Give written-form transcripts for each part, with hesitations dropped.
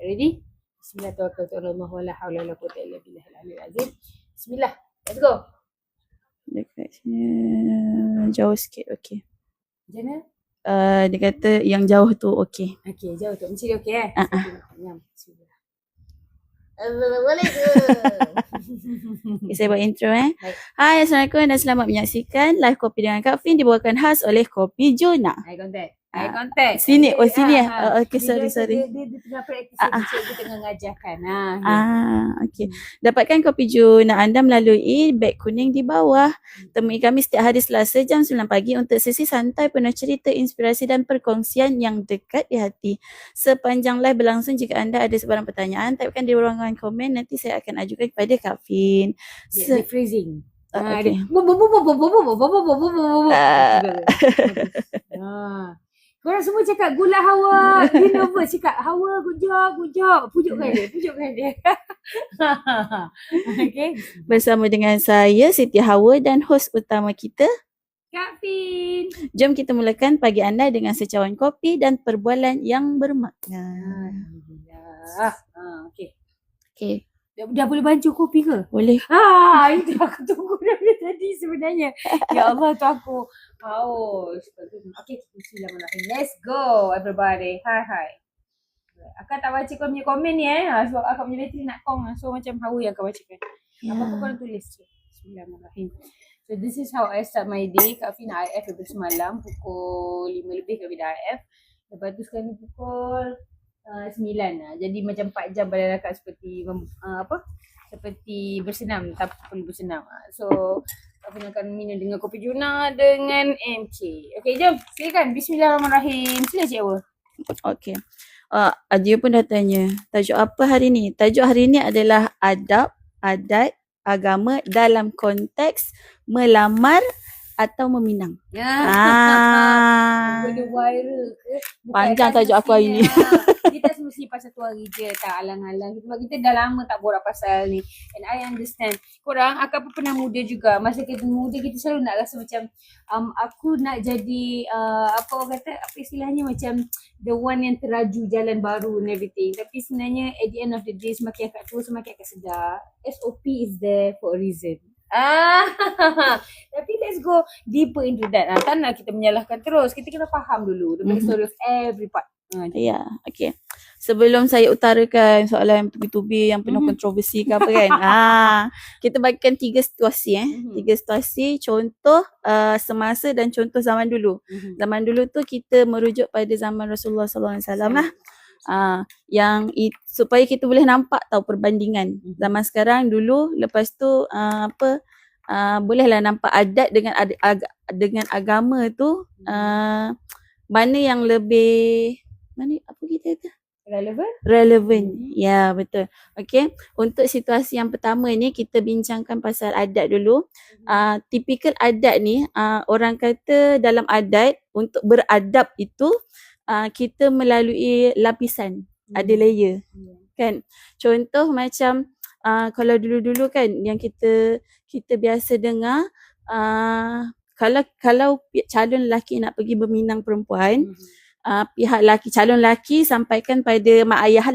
Ready? Bismillah, tawakkaltu 'ala Allah, wala haula wala quwwata illa billahil aliyyil azim. Bismillah. Let's go. Dekat sini jauh sikit, okey. Macam mana? Dia kata yang jauh tu okey. Okey, jauh tu. Macam ni okey eh? Nyam. Bismillah. Okay, saya buat intro Baik. Hai, Assalamualaikum dan selamat menyaksikan live kopi dengan Kak Fin dibawakan khas oleh Kopi Jona. Eye contact. Eye contact. Sini, sini okay, Dia sorry. Dia tengah praktis, dia tengah ngajarkan. Okay. Dapatkan Kopi Jona anda melalui beg kuning di bawah. Temui kami setiap hari Selasa jam 9 pagi untuk sesi santai penuh cerita, inspirasi dan perkongsian yang dekat di hati. Sepanjang live berlangsung, jika anda ada sebarang pertanyaan, typekan di ruangan komen, nanti saya akan ajukan kepada Kak Fin. Dia freezing. Okay. Korang semua cakap gula Hawa. Dia nervous cakap Hawa gujak. Pujukkan dia. Okay. Bersama dengan saya Siti Hawa dan hos utama kita Kak Fin. Jom kita mulakan pagi anda dengan secawan kopi dan perbualan yang bermakna. Alhamdulillah. Okay. Dah boleh bancuh kopi ke? Boleh. Itu aku tunggu dari tadi sebenarnya. Ya Allah, tu aku haus. Okay, bismillahirrahmanirrahim. Let's go everybody. Hai. Akak tak baca kau punya komen ni sebab akak punya bateri nak kong. So macam Hawa yang akak bacakan. Apa-apa korang tulis je. Bismillahirrahmanirrahim. So this is how I start my day. Kak Fin IF daripada semalam pukul 5 lebih kami dah IF. Lepas tu sekarang ni pukul 9 lah. Jadi macam 4 jam badan akak seperti seperti bersenam, tak perlu bersenam. So Kak Fin akan minum dengan kopi Jona dengan MK. Okay, jom silakan. Bismillahirrahmanirrahim. Sila Cik Awa. Okay. Dia pun dah tanya tajuk apa hari ni. Tajuk hari ni adalah adab, adat, agama dalam konteks melamar atau meminang. Benda viral ke? Panjang tajuk aku hari ni. Kita semestinya pasal tu hari je, tak alang-alang. Sebab kita dah lama tak borak pasal ni. And I understand. Korang, akak pun pernah muda juga. Masa kita muda, kita selalu nak rasa macam aku nak jadi apa istilahnya, macam the one yang teraju jalan baru and everything. Tapi sebenarnya at the end of the day, semakin akak tua, semakin akak sedar SOP is there for a reason. Tapi let's go deeper into that. Tak nak kita menyalahkan terus. Kita kena faham dulu the story of every part. Ya, okay. Sebelum saya utarakan soalan tubi-tubi yang penuh kontroversi ke apa kan. Kita bagikan 3 situasi 3 situasi, contoh semasa dan contoh zaman dulu. Zaman dulu tu kita merujuk pada zaman Rasulullah SAW lah. Supaya kita boleh nampak tahu perbandingan zaman sekarang dulu, lepas tu bolehlah nampak adat dengan agama tu mana yang lebih relevan. Ya, betul. Okey, untuk situasi yang pertama ni kita bincangkan pasal adat dulu. Tipikal adat ni orang kata dalam adat untuk beradab itu kita melalui lapisan, ada layer kan. Contoh macam kalau dulu-dulu kan yang kita biasa dengar, kalau calon lelaki nak pergi berminang perempuan, pihak calon lelaki sampaikan pada mak ayah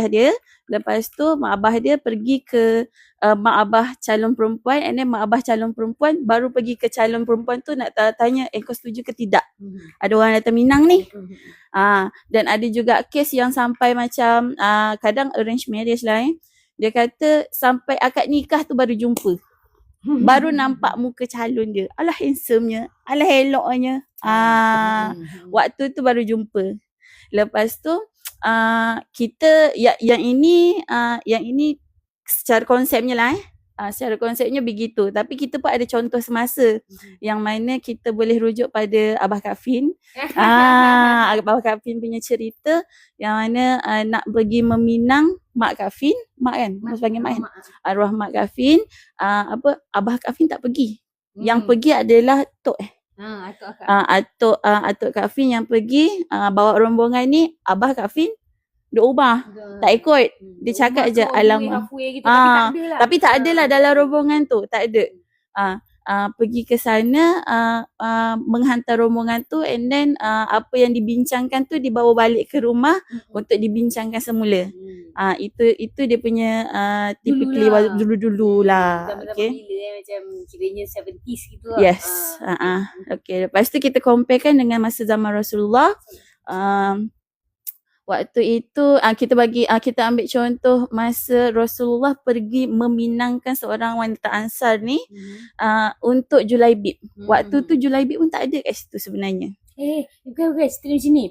dia. Lepas tu mak abah dia pergi ke mak abah calon perempuan, and then mak abah calon perempuan baru pergi ke calon perempuan tu nak tanya kau setuju ke tidak, ada orang datang minang ni. Dan ada juga kes yang sampai macam kadang arrange marriage lah dia kata sampai akad nikah tu baru jumpa, baru nampak muka calon dia, alah handsome-nya, alah eloknya. Waktu tu baru jumpa. Lepas tu kita yang ini secara konsepnya lah secara konsepnya begitu. Tapi kita pun ada contoh semasa yang mana kita boleh rujuk pada Abah Kak Fin. Abah Kak Fin punya cerita yang mana nak pergi meminang mak Kak Fin, mak kan? Mas panggil mak kan? Arwah mak Kak Fin, Abah Kak Fin tak pergi. Yang pergi adalah Tok Atuk Kak Fin yang pergi bawa rombongan ni. Abah Kak Fin dia ubah, tak ikut. Dia cakap je alamak. Tapi tak adalah dalam rombongan tu, tak ada. pergi ke sana menghantar rombongan tu, and then apa yang dibincangkan tu dibawa balik ke rumah untuk dibincangkan semula. Itu dia punya typically dulu lah. Zaman-zaman Okay. bila macam kiranya 70s gitu lah. Yes. Okay. Lepas tu kita comparekan dengan masa zaman Rasulullah. Waktu itu kita ambil contoh masa Rasulullah pergi meminangkan seorang wanita Ansar ni untuk Julaibib. Waktu tu Julaibib pun tak ada kat situ sebenarnya. Bukan cerita macam ni.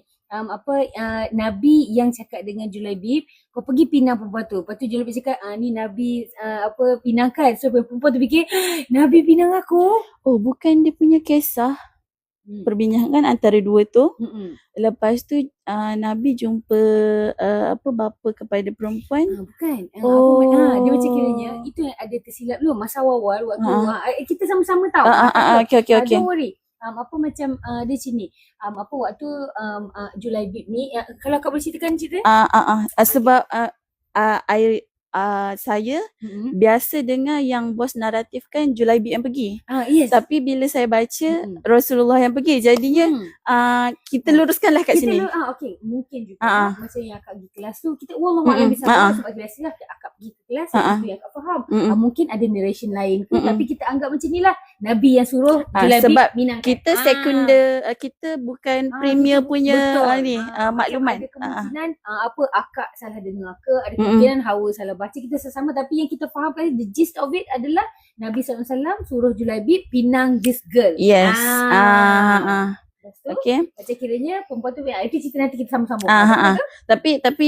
Nabi yang cakap dengan Julaibib, kau pergi pinang perempuan tu. Lepas tu Julaibib cakap, ni Nabi pinangkan. So perempuan tu fikir, Nabi pinang aku. Oh, bukan dia punya kisah perbincangan antara dua tu. Lepas tu Nabi jumpa bapa kepada perempuan. Bukan. Oh. Dia macam kiranya itu yang ada tersilap dulu masa awal waktu kita sama-sama tahu. Okay. Don't worry. Macam dia sini. Waktu Julaibib ni, kalau kau boleh ceritakan cerita. Sebab saya biasa dengar yang bos naratifkan Julaibib yang pergi. Yes. Tapi bila saya baca Rasulullah yang pergi, jadinya kita luruskanlah kat sini. Okay. Mungkin juga macam yang akak pergi kelas tu, kita wallahualam bisa faham sebab biasalah akak pergi ke kelas, itu yang akak faham. Mungkin ada narration lain ke, tapi kita anggap macam ni lah. Nabi yang suruh Julaibib sebab minangkan. Kita sekunder, kita bukan premier punya maklumat. Ada kemungkinan akak salah dengar ke, ada kemungkinan Hawa salah baca, kita sesama, tapi yang kita faham kali the gist of it adalah Nabi SAW suruh Julaibib pinang this girl. Yes. Okay. Macam kiranya perempuan tu, itu cerita nanti kita sama-sama. Tapi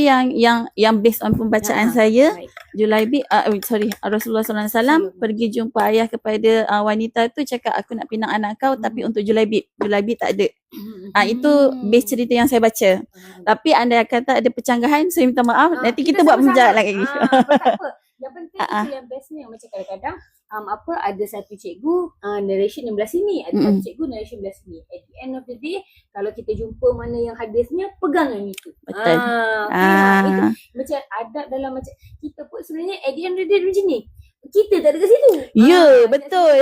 yang based on pembacaan saya, Julaibib Rasulullah SAW pergi jumpa ayah kepada wanita tu, cakap aku nak pinang anak kau tapi untuk Julaibib tak ada. Itu base cerita yang saya baca. Tapi anda kata ada pencanggahan, saya minta maaf. Nanti kita buat pembelajaran lagi. Tak apa. Yang penting itu yang bestnya. Macam kadang-kadang ada satu cikgu narration yang belah sini, ada satu cikgu narration belah sini. At the end of the day, kalau kita jumpa mana yang hadisnya, pegang yang itu. Betul. Itu macam adab dalam macam kita pun sebenarnya at the end of the day macam ni. Kita tak ada kat situ. Betul.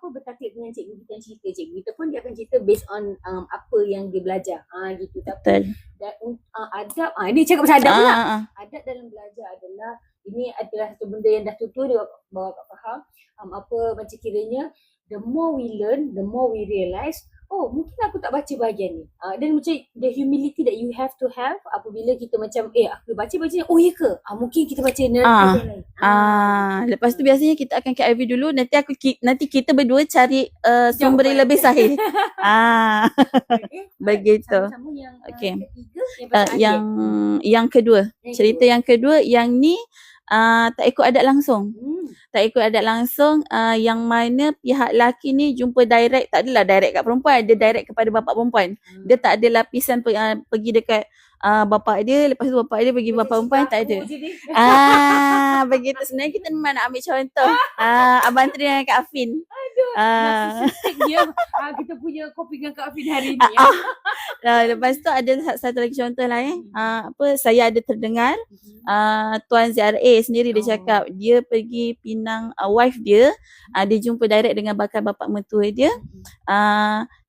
Bertaklid dengan cikgu kita yang cerita. Cikgu kita pun dia akan cerita based on apa yang dia belajar. Gitu. Betul. Adab, dia cakap pasal adab pula. Adab dalam belajar adalah, ini adalah satu benda yang dah tutur dia bawa kat faham. Macam kiranya the more we learn, the more we realise, mungkin aku tak baca bahagian ni. Dan macam the humility that you have to have apabila kita macam aku baca ni, ya ke? Mungkin kita baca narrative yang lain. Lepas tu biasanya kita akan KIV dulu, nanti kita berdua cari sumber yang lebih sahih. Begitu. Sama-sama yang ketiga, yang kedua. Cerita yang kedua, yang ni tak ikut adat langsung. Tak ikut adat langsung, yang mana pihak lelaki ni jumpa direct, tak adalah direct kat perempuan, dia direct kepada bapa perempuan. Dia tak ada lapisan pergi dekat bapa dia, lepas tu bapa dia pergi bapa perempuan, tak ada. Begitu. Sebenarnya kita memang nak ambil contoh Abang Tri dengan Kak Afin. Dia kita punya kopi dengan Kak Afin hari ni. Lepas tu ada satu lagi contoh lah saya ada terdengar Tuan ZRA sendiri dia cakap dia pergi pinang wife dia, dia jumpa direct dengan bakal bapa mertua dia,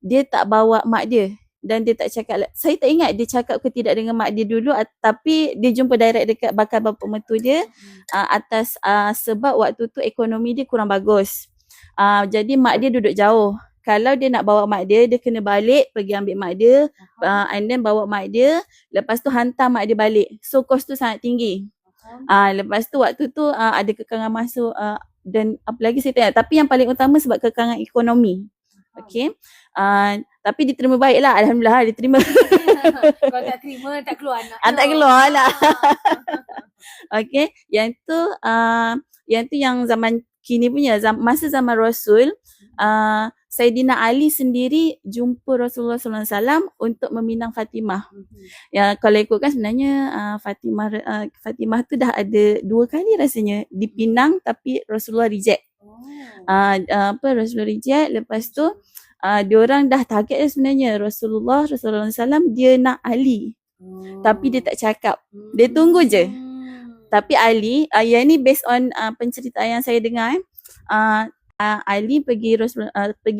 dia tak bawa mak dia. Dan dia tak cakap, saya tak ingat dia cakap ke tidak dengan mak dia dulu, tapi dia jumpa direct dekat bakal bapa mertua dia atas sebab waktu tu ekonomi dia kurang bagus. Jadi mak dia duduk jauh. Kalau dia nak bawa mak dia kena balik, pergi ambil mak dia, and then bawa mak dia, lepas tu hantar mak dia balik. So kos tu sangat tinggi. Lepas tu waktu tu ada kekangan masuk, dan apa lagi saya tak ingat. Tapi yang paling utama sebab kekangan ekonomi. Okay. Tapi diterima baik lah. Alhamdulillah diterima. Kalau tak terima, tak keluar anak. Tak keluar lah. Okay. Yang tu yang zaman kini punya. Masa zaman Rasul, Sayyidina Ali sendiri jumpa Rasulullah SAW untuk meminang Fatimah. Ya, kalau ikutkan sebenarnya Fatimah tu dah ada 2 kali rasanya dipinang, tapi Rasulullah reject. Rasulullah reject. Lepas tu diorang dah target sebenarnya Rasulullah SAW dia nak Ali. Tapi dia tak cakap. Dia tunggu je. Tapi Ali, yang ni based on penceritaan yang saya dengar, Ali pergi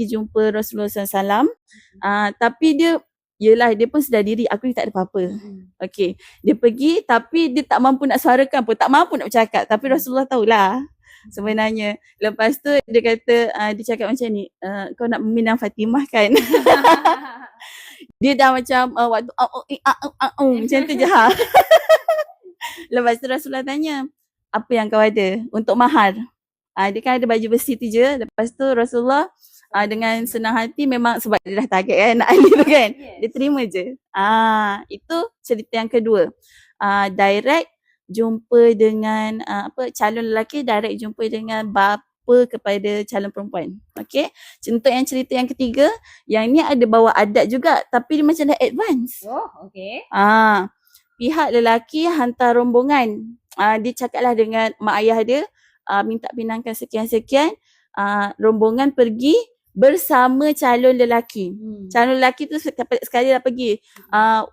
jumpa Rasulullah SAW. Tapi dia pun sedar diri, aku ni tak ada apa-apa. Okey, dia pergi tapi dia tak mampu nak suarakan pun, tak mampu nak bercakap. Tapi Rasulullah tahulah sebenarnya. Lepas tu dia kata, dia cakap macam ni, kau nak meminang Fatimah kan? Dia dah macam waktu macam tu je ha. Lepas tu Rasulullah tanya, apa yang kau ada untuk mahar? Dia kan ada baju besi tu je. Lepas tu Rasulullah dengan senang hati, memang sebab dia dah target kan nak Ali tu kan. Dia terima je. Itu cerita yang kedua. Direct jumpa dengan calon lelaki, direct jumpa dengan bapa kepada calon perempuan. Okey. Contoh yang cerita yang ketiga, yang ni ada bawa adat juga tapi dia macam dah advance. Oh, okey. Pihak lelaki hantar rombongan. Dia cakaplah dengan mak ayah dia, minta pinangkan sekian-sekian. Rombongan pergi bersama calon lelaki. Calon lelaki tu sekali dah pergi.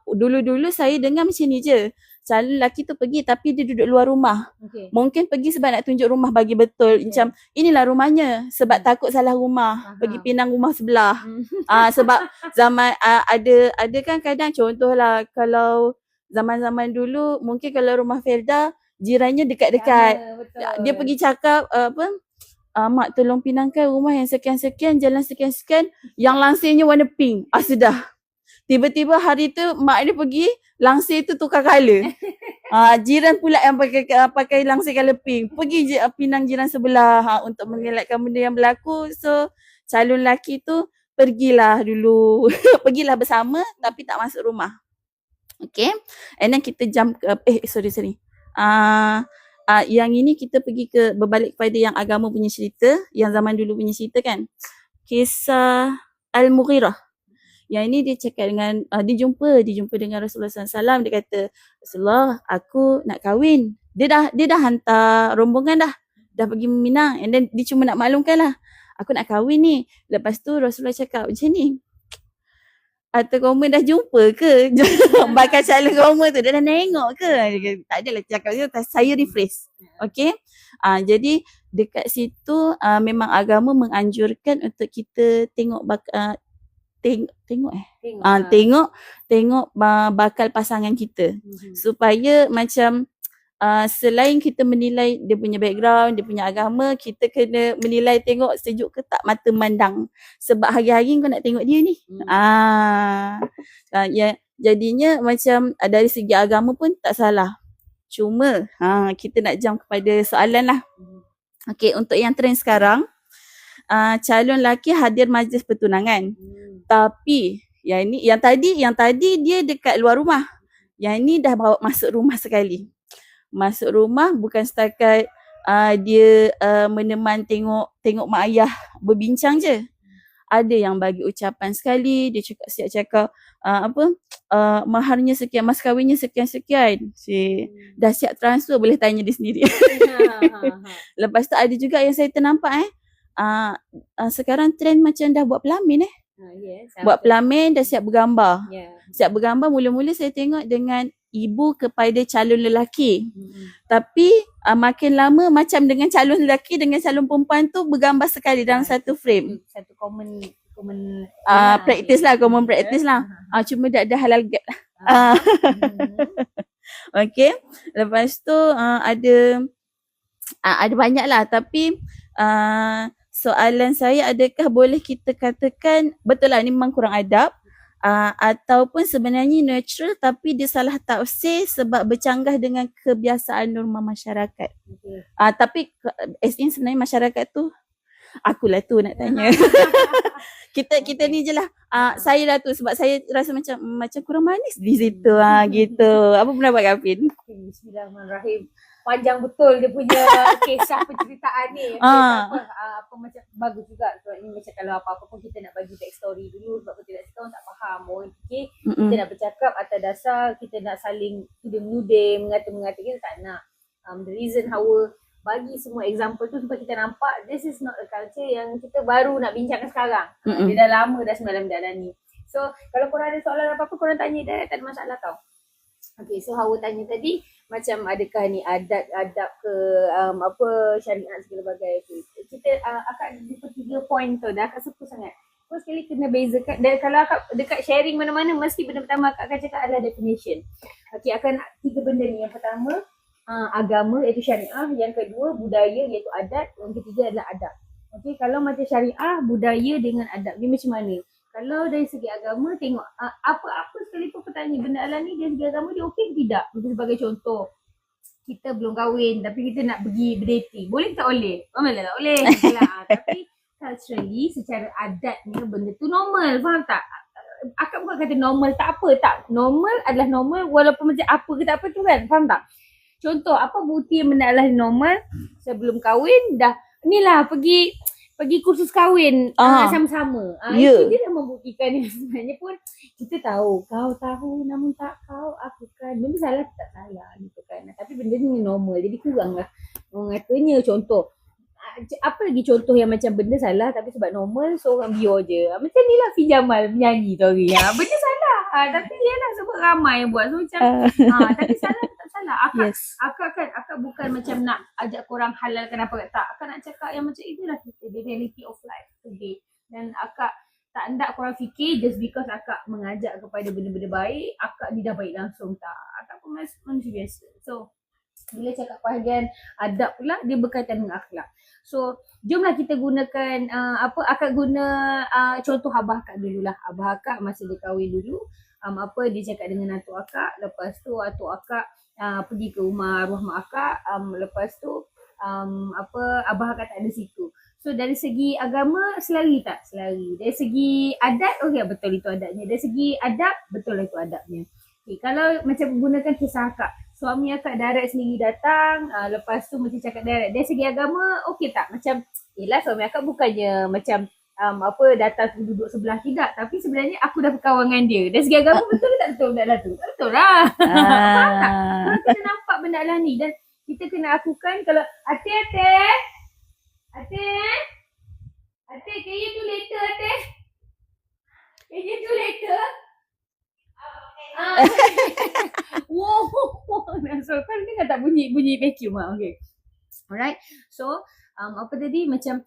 Dulu-dulu saya dengar macam ni je. Calon lelaki tu pergi tapi dia duduk luar rumah. Mungkin pergi sebab nak tunjuk rumah bagi betul. Macam inilah rumahnya, sebab takut salah rumah. Pergi pinang rumah sebelah. Sebab zaman ada kan kadang, contohlah kalau zaman-zaman dulu mungkin kalau rumah Felda jirannya dekat-dekat. Dia pergi cakap mak tolong pinangkan rumah yang sekian-sekian, jalan sekian-sekian, yang langsirnya warna pink. Sudah. Tiba-tiba hari tu mak dia pergi, langsir tu tukar colour. Jiran pula yang pakai langsir colour pink. Pergi je pinang jiran sebelah untuk mengelakkan benda yang berlaku. So calon lelaki tu pergilah dulu. Pergilah bersama tapi tak masuk rumah. Okay. And then kita jump ke, sorry. Yang ini kita pergi berbalik kepada yang agama punya cerita, yang zaman dulu punya cerita kan. Kisah Al-Mughirah. Yang ini dia cakap dengan, dia jumpa dengan Rasulullah SAW. Dia kata, Rasulullah, aku nak kahwin. Dia dah hantar rombongan dah pergi meminang. And then dia cuma nak maklumkan lah, aku nak kahwin ni. Lepas tu Rasulullah cakap macam ni, atau kamu dah jumpa ke bakal calon kamu tu, dia dah tengok ke? Tak adalah cakap tu, saya rephrase. Okay. Jadi dekat situ memang agama menganjurkan untuk kita tengok bakal pasangan kita, supaya macam selain kita menilai dia punya background, dia punya agama, kita kena menilai tengok sejuk ke tak mata mandang. Sebab hari-hari kau nak tengok dia ni. Jadinya macam dari segi agama pun tak salah. Cuma kita nak jump kepada soalan lah. Okay, untuk yang trend sekarang, calon lelaki hadir majlis pertunangan. Tapi yang tadi dia dekat luar rumah. Yang ni dah bawa masuk rumah sekali. Masuk rumah bukan setakat dia meneman tengok mak ayah berbincang je. Ada yang bagi ucapan sekali, dia siap cakap maharnya sekian, mas kahwinnya sekian-sekian. Dah siap transfer, boleh tanya dia sendiri. Lepas tu ada juga yang saya ternampak sekarang trend macam dah buat pelamin buat pelamin, dah siap bergambar. Siap bergambar, mula-mula saya tengok dengan ibu kepada calon lelaki. Tapi makin lama macam dengan calon lelaki dengan calon perempuan tu bergambar sekali dalam satu frame. Satu common practice lah, common practice lah. Cuma dah halal gap lah. Okay. Lepas tu ada banyak lah, tapi soalan saya, adakah boleh kita katakan betul lah ni memang kurang adab, ataupun sebenarnya natural tapi dia salah tafsir sebab bercanggah dengan kebiasaan norma masyarakat. Tapi as in sebenarnya masyarakat tu, akulah tu nak tanya. kita ni je lah. Saya lah tu, sebab saya rasa macam kurang manis di situ gitu. Apa pendapat Gafin? Bismillahirrahmanirrahim. Panjang betul dia punya kisah penceritaan ni. Apa macam bagus juga. Sebab ni macam kalau apa-apa pun kita nak bagi backstory dulu, sebab kita orang tak faham. Orang fikir kita nak bercakap atas dasar kita nak saling tuding-menuding, mengata-mengata, kita tak nak. The reason how bagi semua example tu supaya kita nampak this is not a culture yang kita baru nak bincangkan sekarang. Dia dah lama dah semalam menjalani. So kalau korang ada soalan apa-apa, korang tanya dia, tak ada masalah tau. Okay, so Hawa tanya tadi macam adakah ni adab ke syariat segala bagai. kita akak jumpa 3 point tu dah akak suka sangat. First sekali kena bezakan, dan kalau akak dekat sharing mana-mana mesti benda pertama akak akan cakap adalah definition. Okay, akan 3 benda ni. Yang pertama agama iaitu syariah, yang kedua budaya iaitu adat, yang ketiga adalah adab. Okay, kalau macam syariah, budaya dengan adab ni macam mana? Kalau dari segi agama tengok apa-apa sekalipun pertanyaan benda alam ni dari segi agama dia okey ke tidak? Sebagai contoh, kita belum kahwin tapi kita nak pergi berdating. Boleh tak boleh? Tak boleh. Tapi culturally, secara adatnya benda tu normal. Faham tak? Akak bukan kata normal tak apa. Tak. Normal adalah normal walaupun macam apa ke tak apa tu kan. Faham tak? Contoh, apa bukti yang benda adalah normal? Sebelum kahwin dah ni lah pergi kursus kahwin sama-sama. Itu dia dah membuktikan yang sebenarnya pun kita tahu. Kau tahu namun tak kau aku kan. Benda salah tak salah gitu kan. Tapi benda ni normal. Jadi kurang lah. Orang katanya contoh. Apa lagi contoh yang macam benda salah tapi sebab normal so orang biar je. Macam ni lah Fi Jamal menyanyi tu hari. Benda salah. Tapi dia lah sebab ramai yang buat. So macam tapi salah tak salah. Akak bukan macam nak ajak korang halalkan apa tak. Akak nak cakap yang macam itulah kita. The reality of life today. Dan akak tak hendak korang fikir just because akak mengajak kepada benda-benda baik, akak ni dah baik langsung. Tak. Akak pun manusia biasa. So bila cakap bahagian adab pula dia berkaitan dengan akhlak. So jomlah kita gunakan akak guna contoh abah akak dululah. Abah akak masa dia kahwin dulu dia cakap dengan atuk akak, lepas tu atuk akak pergi ke rumah arwah mak akak, lepas tu abah akak tak ada situ. So dari segi agama selari tak? Selari. Dari segi adat okey betul itu adatnya. Dari segi adab betul itu adabnya. Okay, kalau macam gunakan kisah akak, suami akak direct sendiri datang, lepas tu macam cakap direct. Dari segi agama, okey tak? Macam, yelah suami akak bukannya macam datang duduk sebelah, tidak. Tapi sebenarnya aku dah berkawan dengan dia. Dari segi agama betul ke tak betul benda lah tu? Tak betul lah. Faham tak? Kalau kita nampak benda lah ni dan kita kena lakukan kalau, Ate, can you do later, Ate? Can you do later? Wow. So kan dengar tak bunyi vacuum okay. Alright. So apa tadi macam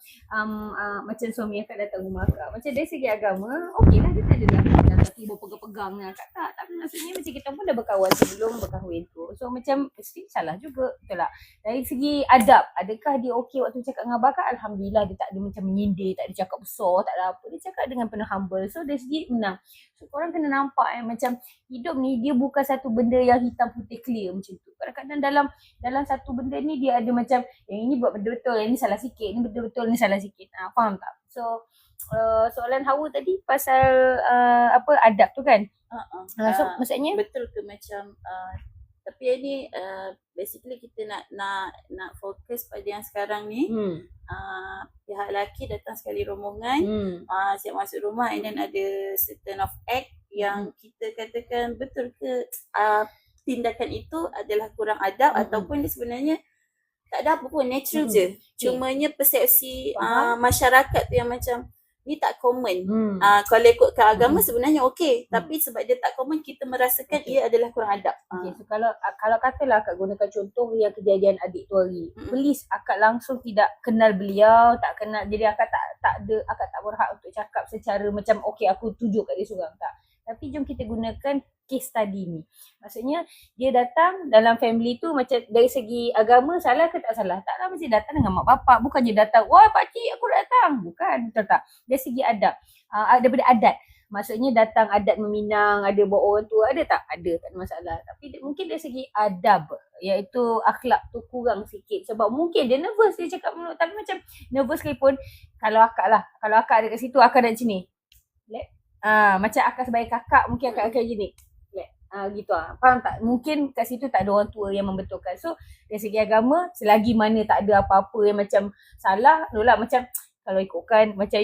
macam suami akak datang rumah akak. Macam dari segi agama, okeylah dia tak ada dah tapi berpegang-pegang dengan akak tak. Tapi maksudnya macam kita pun dah berkawan sebelum berkahwin tu. So macam mesti salah juga. Betul tak? Dari segi adab, adakah dia okey waktu cakap dengan abang akak? Alhamdulillah dia tak ada macam menyindir, tak ada cakap besar, tak ada apa. Dia cakap dengan penuh humble. So dari segi menang. So korang kena nampak macam hidup ni dia bukan satu benda yang hitam putih clear macam tu. Kadang-kadang dalam satu benda ni dia ada macam yang ini buat benda betul, yang ni salah sikit, ni betul-betul ni salah sikit. Faham tak? So soalan Hawa tadi pasal adab tu kan? So maksudnya betul ke macam tapi yang ni basically kita nak fokus pada yang sekarang ni. Pihak lelaki datang sekali rombongan, siap masuk rumah and then ada certain of act yang kita katakan betul ke tindakan itu adalah kurang adab ataupun dia sebenarnya tak ada apa pun, natural je. Cumanya persepsi masyarakat tu yang macam ni tak common. Kalau ikut ke agama sebenarnya okey, tapi sebab dia tak common kita merasakan ia adalah kurang adab. Okay, so kalau katalah akak gunakan contoh yang kejadian adik tu hari. Please akak langsung tidak kenal beliau, tak kenal, jadi akak tak berhak untuk cakap secara macam okey aku tuju kat dia seorang, tak. Tapi jom kita gunakan case study ni. Maksudnya dia datang dalam family tu macam dari segi agama salah ke tak salah? Taklah mesti datang dengan mak bapak. Bukan je datang, wah pakcik aku datang. Bukan, betul tak? Dari segi adab. Daripada adat. Maksudnya datang adat meminang, ada bawa orang tua, ada tak? Ada, tak ada masalah. Tapi mungkin dari segi adab, iaitu akhlak tu kurang sikit. Sebab mungkin dia nervous, dia cakap tapi macam nervous sekalipun. Kalau akak ada kat situ, akak nak macam ni. Macam akak sebagai kakak, mungkin akak akan gini. Gitu faham tak? Mungkin kat situ tak ada orang tua yang membetulkan. So dari segi agama, selagi mana tak ada apa-apa yang macam salah, macam kalau ikutkan macam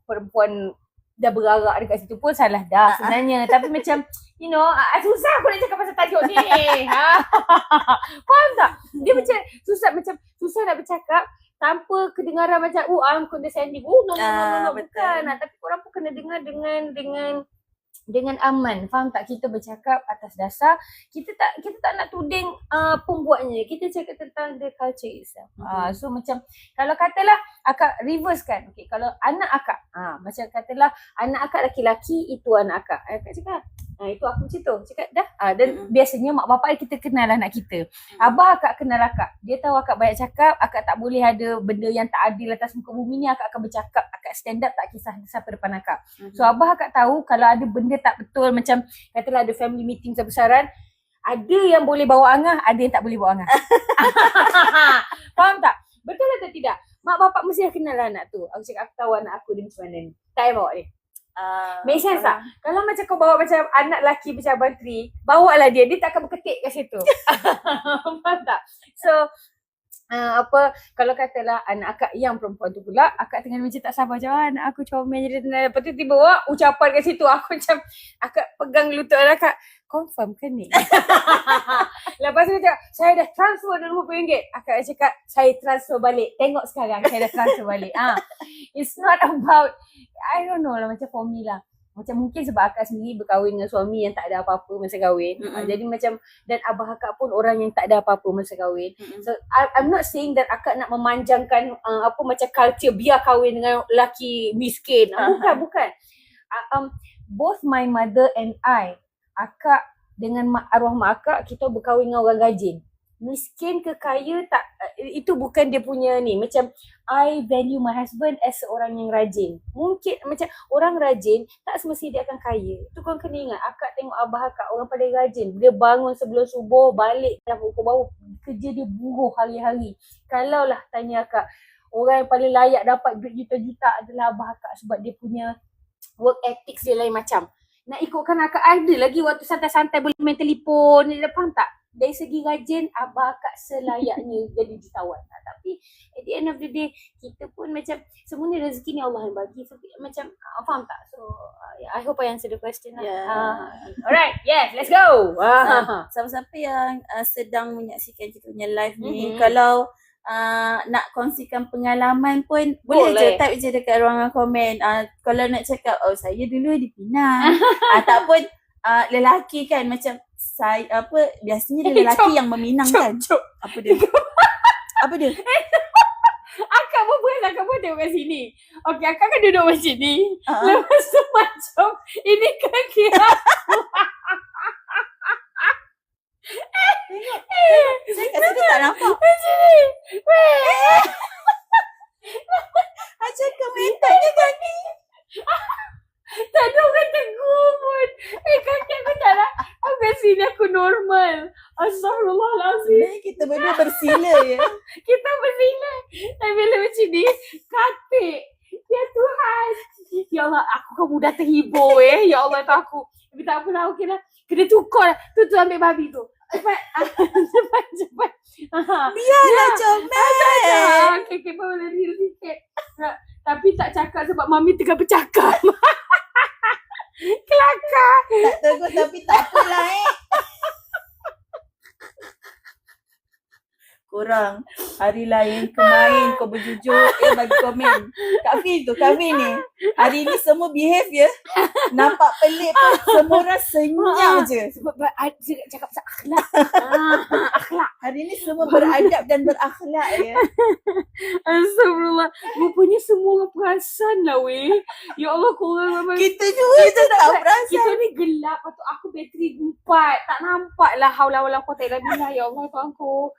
perempuan dah berarak dekat situ pun salah dah sebenarnya. Tapi macam susah aku nak cakap pasal tajuk ni. Faham tak? Dia macam susah nak bercakap tanpa kedengaran macam I'm condescending. No, bukan. Tapi korang pun kena dengar dengan dengan aman. Faham tak? Kita bercakap atas dasar kita tak nak tuding pembuatnya. Kita cakap tentang the culture itself. So macam kalau katalah akak reverse kan. Okay, kalau anak akak macam katalah anak akak laki-laki, itu anak akak. Akak cakap itu aku macam tu. Cakap dah. Dan biasanya mak bapak kita kenal anak kita. Abah akak kenal akak. Dia tahu akak banyak cakap. Akak tak boleh ada benda yang tak adil atas muka bumi ni. Akak akan bercakap. Akak stand up tak kisah siapa depan akak. So abah akak tahu kalau ada benda tak betul, macam katalah ada family meeting besar-besaran, ada yang boleh bawa angah, ada yang tak boleh bawa angah. Faham tak? Betul atau tidak? Mak bapak mesti dah kenal anak tu. Aku cakap aku tahu anak aku dia macam mana ni. Tak payah bawa dia. Make sense tak? Kalau macam kau bawa macam anak lelaki macam Abang Tri, bawa lah dia takkan berketik kat situ. Faham tak? So kalau katalah anak akak yang perempuan tu pula, akak tengah macam tak sabar macam anak aku comel je, lepas tu tiba ucapan kat situ, aku macam akak pegang lutut anak akak, confirm ke ni? Lepas tu dia cakap, saya dah transfer RM20. Akak cakap, saya transfer balik, tengok sekarang saya dah transfer balik. It's not about, I don't know lah, macam for me lah. Macam mungkin sebab akak sendiri berkahwin dengan suami yang tak ada apa-apa masa kahwin. Jadi macam, dan abah akak pun orang yang tak ada apa-apa masa kahwin. So I'm not saying that akak nak memanjangkan macam culture biar kahwin dengan lelaki miskin. Bukan. Both my mother and I, akak dengan arwah mak akak, kita berkahwin dengan orang rajin. Miskin ke kaya tak, itu bukan dia punya ni. Macam I value my husband as seorang yang rajin. Mungkin macam orang rajin tak semestinya dia akan kaya. Tu kau kena ingat, akak tengok abah akak orang paling rajin. Dia bangun sebelum subuh, balik dah pukul bawah, kerja dia buruh hari-hari. Kalau lah tanya akak, orang yang paling layak dapat duit juta-juta adalah abah akak, sebab dia punya work ethics dia lain macam. Nak ikutkan akak ada lagi waktu santai-santai boleh main telefon, dia faham tak? Dari segi rajin, abah akak selayaknya jadi jutawan. Tapi at the end of the day, kita pun macam semuanya rezeki ni Allah yang bagi. So, macam faham tak? So I hope I answer the question lah. Alright, yes, let's go. Siapa-siapa yang sedang menyaksikan kita punya live ni, kalau nak kongsikan pengalaman pun boleh je type je dekat ruangan komen. Kalau nak cakap, saya dulu di Penang. Ataupun lelaki kan, macam saya biasanya dia lelaki yang meminang kan. Apa dia? Apa dia? Akak pun tengok kat sini. Okay, akak kan duduk macam ni. Lepas tu macam ini kaki aku. Saya kat sini tak nampak. Macam ni. Macam komentarnya kaki. Tak ada orang tegur pun. Kaki aku tak nak. Aku kat sini aku normal. Astaghfirullahalazim. Kita berdua bersila ya. Kita bersila. Tapi bila macam ni, katik. Ya Tuhan. Ya Allah, aku kan mudah terhibur Ya Allah tu aku. Tapi tak apalah, okey lah. Kena tukar lah. Tu ambil babi tu. Cepat. Cepat. Biarlah comel. Okay, boleh diri sikit. Tapi tak cakap sebab Mami tengah bercakap. Kelakar. Tak tegur tapi tak apalah Korang hari lain kemarin kau berjujur bagi komen. Kak Fin ni hari ni semua behave ya. Nampak pelik pun semua orang senyap je. Sebab cakap pasal akhlak. Akhlak. Hari ni semua beradab dan berakhlak ya. Astagfirullah. Rupanya semua orang perasan lah weh. Ya Allah, korang memang. Kita juga kita tak perasan. Kita ni gelap. Lepas tu aku bateri 4. Tak nampak lah. Haula wala quwwata illa billah. Ya Allah Tuhan aku.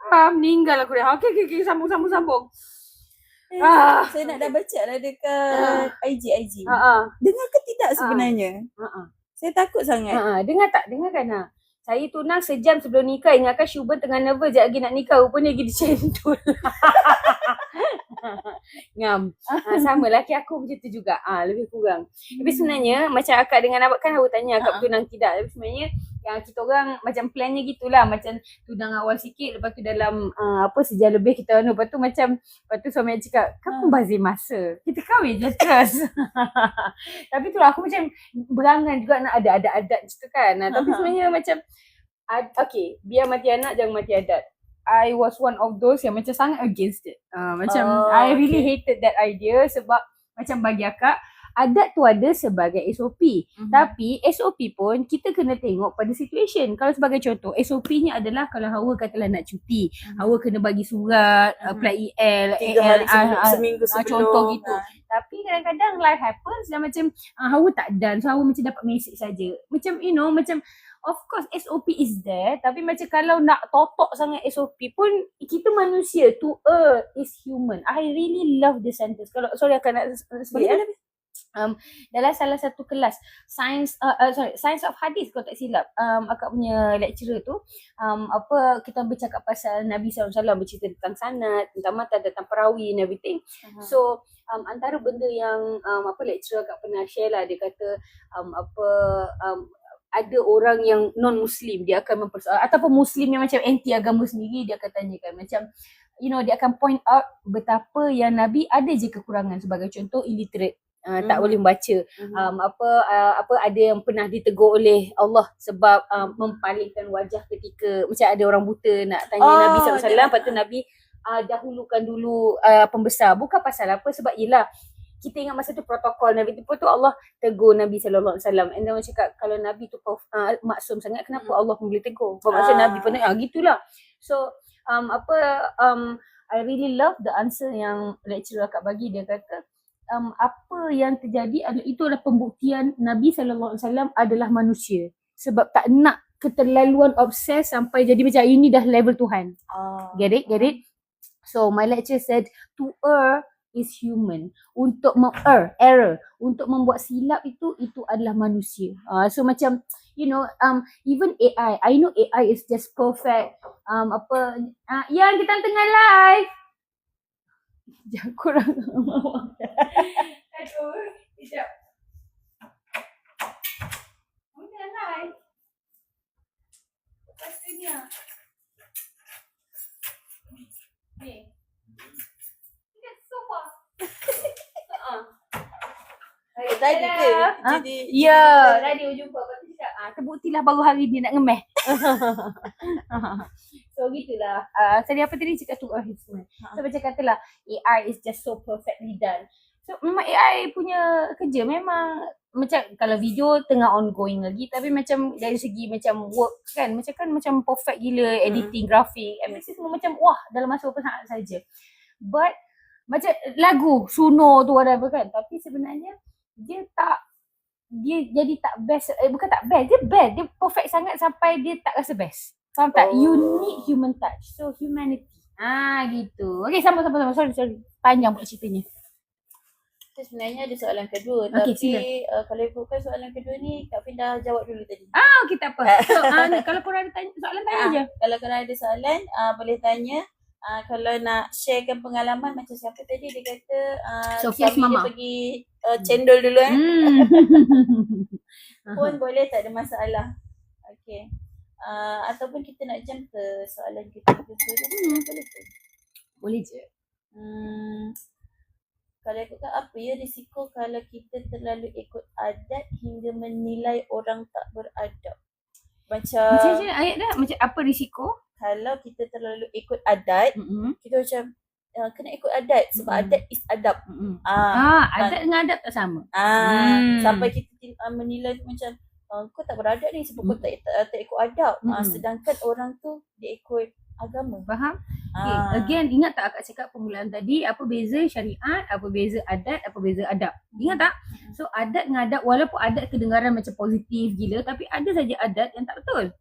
Meninggal aku dah. Okay. Sambung. Saya nak dah baca lah dekat IG. Dengar ke tidak sebenarnya? Saya takut sangat. Dengar tak? Dengarkan lah. Saya tunang sejam sebelum nikah. Ingatkan Syuban tengah nervous. Sekejap lagi nak nikah. Rupanya lagi dicentul. Ngam. Sama laki aku macam tu juga. Lebih kurang. Tapi sebenarnya macam akak dengan abang kan aku tanya akak bertunang tidak. Tapi sebenarnya yang kita orang macam plannya gitulah. Macam tunang awal sikit. Lepas tu dalam sejam lebih kita lepas tu suami cakap, kapan bazir masa? Kita kahwin je terus. Tapi tu lah aku macam berangan juga nak ada adat gitu kan. Tapi sebenarnya macam okay, biar mati anak jangan mati adat. I was one of those yang macam sangat against it. I really hated that idea sebab macam bagi akak adat tu ada sebagai SOP. Tapi SOP pun kita kena tengok pada situation. Kalau sebagai contoh, SOP-nya adalah kalau Hawa katalah nak cuti, Hawa kena bagi surat, apply EL, 3 hari seminggu sebelum. contoh gitu. Tapi kadang-kadang life happens dan macam Hawa tak done. So Hawa macam dapat message saja. Macam macam of course SOP is there, tapi macam kalau nak totok sangat SOP pun kita manusia, to err is human. I really love this sentence. Kalau sorry akan nak sedikit dalam salah satu kelas science of hadis kalau tak silap, akak punya lecturer tu kita bercakap pasal Nabi SAW, bercerita tentang sanad, tentang matan, tentang perawi and everything. So antara benda yang lecturer akak pernah share lah, dia kata ada orang yang non-Muslim, dia akan ataupun Muslim yang macam anti agama sendiri, dia akan tanyakan macam dia akan point out betapa yang Nabi ada je kekurangan, sebagai contoh illiterate, tak boleh membaca, ada yang pernah ditegur oleh Allah sebab mempalingkan wajah ketika macam ada orang buta nak tanya Nabi SAW, lepas tu Nabi dahulukan dulu pembesar, bukan pasal apa, sebab yelah kita ingat masa tu protokol Nabi tu, tu Allah tegur Nabi SAW. And then orang cakap kalau Nabi tu maksum sangat, kenapa Allah pun boleh tegur? Maksud Nabi pun gitulah. So I really love the answer yang lecturer akak bagi. Dia kata apa yang terjadi itu adalah pembuktian Nabi SAW adalah manusia. Sebab tak nak keterlaluan obses sampai jadi macam ini dah level Tuhan. Get it? So my lecturer said to err is human. Untuk error, untuk membuat silap itu adalah manusia. So macam even AI, I know AI is just perfect. Yang kita tengah live. Jangan kurang. Aduh, sekejap. Tengah live. Pastinya. Ni. Tadi ke? Jadi tadi jumpa. Lepas tu cakap, terbuktilah baru hari ni nak ngemeh. So gitulah. Tadi apa tadi cakap tu semua. So macam katalah AI is just so perfectly done. So memang AI punya kerja memang macam kalau video tengah ongoing lagi, tapi macam dari segi macam work kan macam perfect gila, editing, grafik, everything semua macam wah dalam masa beberapa saat saja. But macam lagu Suno tu whatever kan, tapi sebenarnya dia jadi tak best, bukan tak best, dia best, dia perfect sangat sampai dia tak rasa best. Faham tak? You need human touch. So humanity. Gitu. Okay, sama. Sorry. Panjang pula ceritanya. So, sebenarnya ada soalan kedua, okay, tapi kalau ikutkan soalan kedua ni Kak Fin dah jawab dulu tadi. Okay, tak apa. So, kalau korang ada soalan tanya je. Kalau korang ada soalan boleh tanya. Kalau nak sharekan pengalaman macam siapa tadi dia kata Sofia's suami mama dia pergi cendol dulu pun boleh, tak ada masalah. Okay. Ataupun kita nak jump ke soalan ketiga boleh ke? Boleh je. Kalau ikutkan apa ya risiko kalau kita terlalu ikut adat hingga menilai orang tak beradab? Macam ayat dah, macam apa risiko? Kalau kita terlalu ikut adat, kita macam kena ikut adat sebab adat is adab. Adat dengan adab tak sama. Sampai kita menilai macam kau tak beradab ni sebab kau tak ikut adab. Sedangkan orang tu dia ikut agama. Faham? Okay. Again, ingat tak akak cakap permulaan tadi, apa beza syariat, apa beza adat, apa beza adab. Ingat tak? So adat dengan adab, walaupun adat kedengaran macam positif gila, tapi ada saja adat yang tak betul.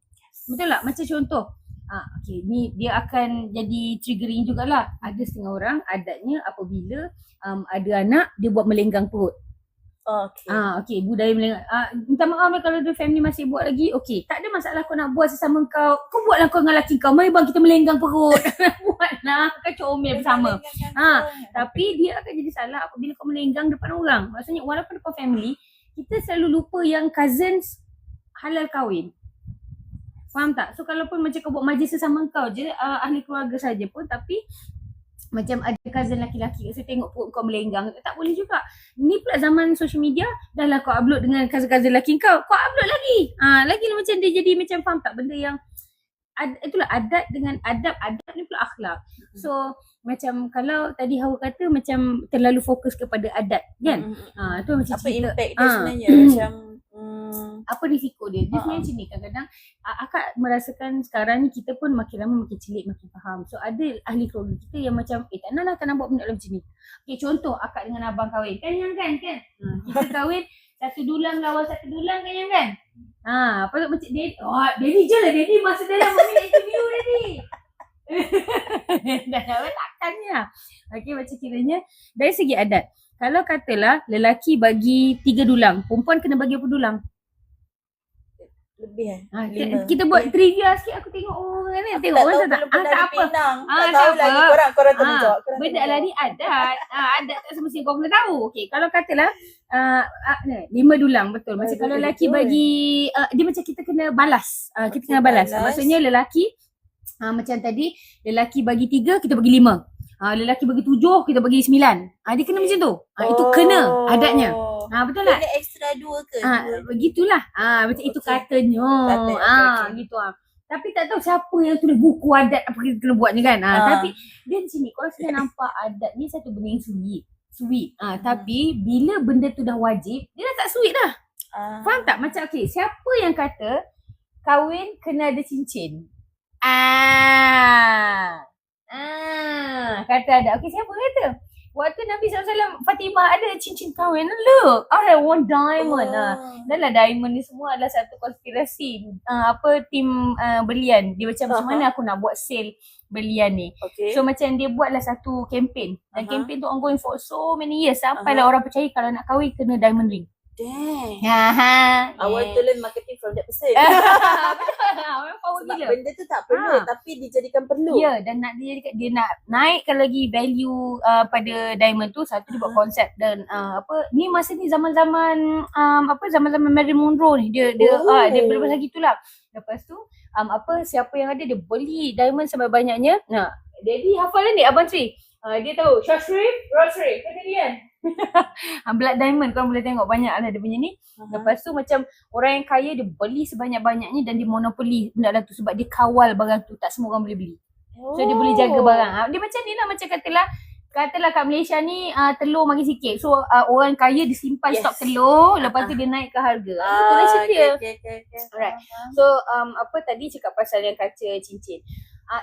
Betul tak? Macam contoh, okay, ni dia akan jadi triggering jugalah. Ada setengah orang adatnya apabila ada anak, dia buat melenggang perut. Okay, budaya melenggang. Minta maaf kalau the family masih buat lagi. Okay, tak ada masalah kau nak buat sesama kau. Kau buatlah kau dengan lelaki kau. Mari bang kita melenggang perut. Buatlah, kan comel bersama. Tapi dia akan jadi salah apabila kau melenggang depan orang. Maksudnya walaupun depan family, kita selalu lupa yang cousins halal kahwin. Faham tak? So kalaupun macam kau buat majlis sesama kau je, ahli keluarga saja pun, tapi macam ada cousin laki-laki, so tengok perut kau melenggang, tak boleh juga. Ni pula zaman social media, dah lah kau upload dengan cousin-cousin lelaki kau upload lagi. Lagi macam dia jadi macam faham tak? Benda yang itulah adat dengan adab ni pula akhlak. So macam kalau tadi Hawa kata macam terlalu fokus kepada adat kan. Tu macam Apa cerita, impact dia sebenarnya? Macam apa risiko dia. Dia sebenarnya macam ni, kadang-kadang akak merasakan sekarang ni kita pun makin lama makin celik, makin faham. So ada ahli keluarga kita yang macam tak nak buat benda macam ni. Okay, contoh akak dengan abang kahwin kan, yang kan kita kahwin satu dulang lawan satu dulang kan. Patut macam Daddy je lah, Daddy masa dalam mami nak interview Daddy. Takkannya. Okay, macam kiranya dari segi adat, kalau katalah lelaki bagi 3 dulang, perempuan kena bagi apa dulang? lebih Kita buat trivia sikit, aku tengok orang ni, tengok orang tak apa. Tak tahu lagi, korang tolong jawab. Benda lah ni adat. Adat tak semestinya kau kena tahu. Okey, kalau katalah 5 dulang, betul. Macam kalau lelaki bagi dia macam kita kena balas. Kita kena balas. Maksudnya lelaki macam tadi lelaki bagi 3, kita bagi 5. Lelaki bagi 7, kita bagi 9. Dia kena macam tu. Itu kena adatnya. Betul tak? Kena extra 2 ke? Begitulah. Macam itu katanya. Okay. Gitu. Tapi tak tahu siapa yang tulis buku adat apa kita kena buat ni kan. Tapi dia di sini korang sedang nampak adat ni satu benda yang sweet. Tapi bila benda tu dah wajib, dia dah tak sweet dah. Faham tak? Macam siapa yang kata kahwin kena ada cincin? Kata ada. Siapa kata? Waktu Nabi SAW, Fatimah ada cincin kahwin. Look, I have one diamond. Dahlah diamond ni semua adalah satu konspirasi. Tim belian. Dia macam mana aku nak buat sale belian ni. So macam dia buatlah satu kempen. Dan kempen tu ongoing for so many years. Sampailah orang percaya kalau nak kahwin kena diamond ring. Damn. I want to learn marketing from that person. Memang power Sebab gila. benda tu tak perlu tapi dijadikan perlu. Ya, dan dia nak naikkan lagi value pada diamond tu. Satu dia buat konsep dan ni masa ni zaman-zaman zaman-zaman Marilyn Monroe ni. Dia belum lagi itulah. Lepas tu siapa yang ada dia beli diamond sampai banyaknya. Daddy hafal ni Abang Sri. Dia tahu Shashri, Rosri, Canadian. Blood diamond korang boleh tengok banyak lah dia punya ni. Lepas tu macam orang yang kaya dia beli sebanyak-banyaknya dan dia monopoli benda lah tu sebab dia kawal barang tu, tak semua orang boleh beli. So dia boleh jaga barang. Dia macam ni lah, macam katalah kat Malaysia ni telur makin sikit. So orang kaya dia simpan stok telur, lepas tu dia naikkan harga. Itu lah cerita. Alright. So tadi cakap pasal yang kaca cincin.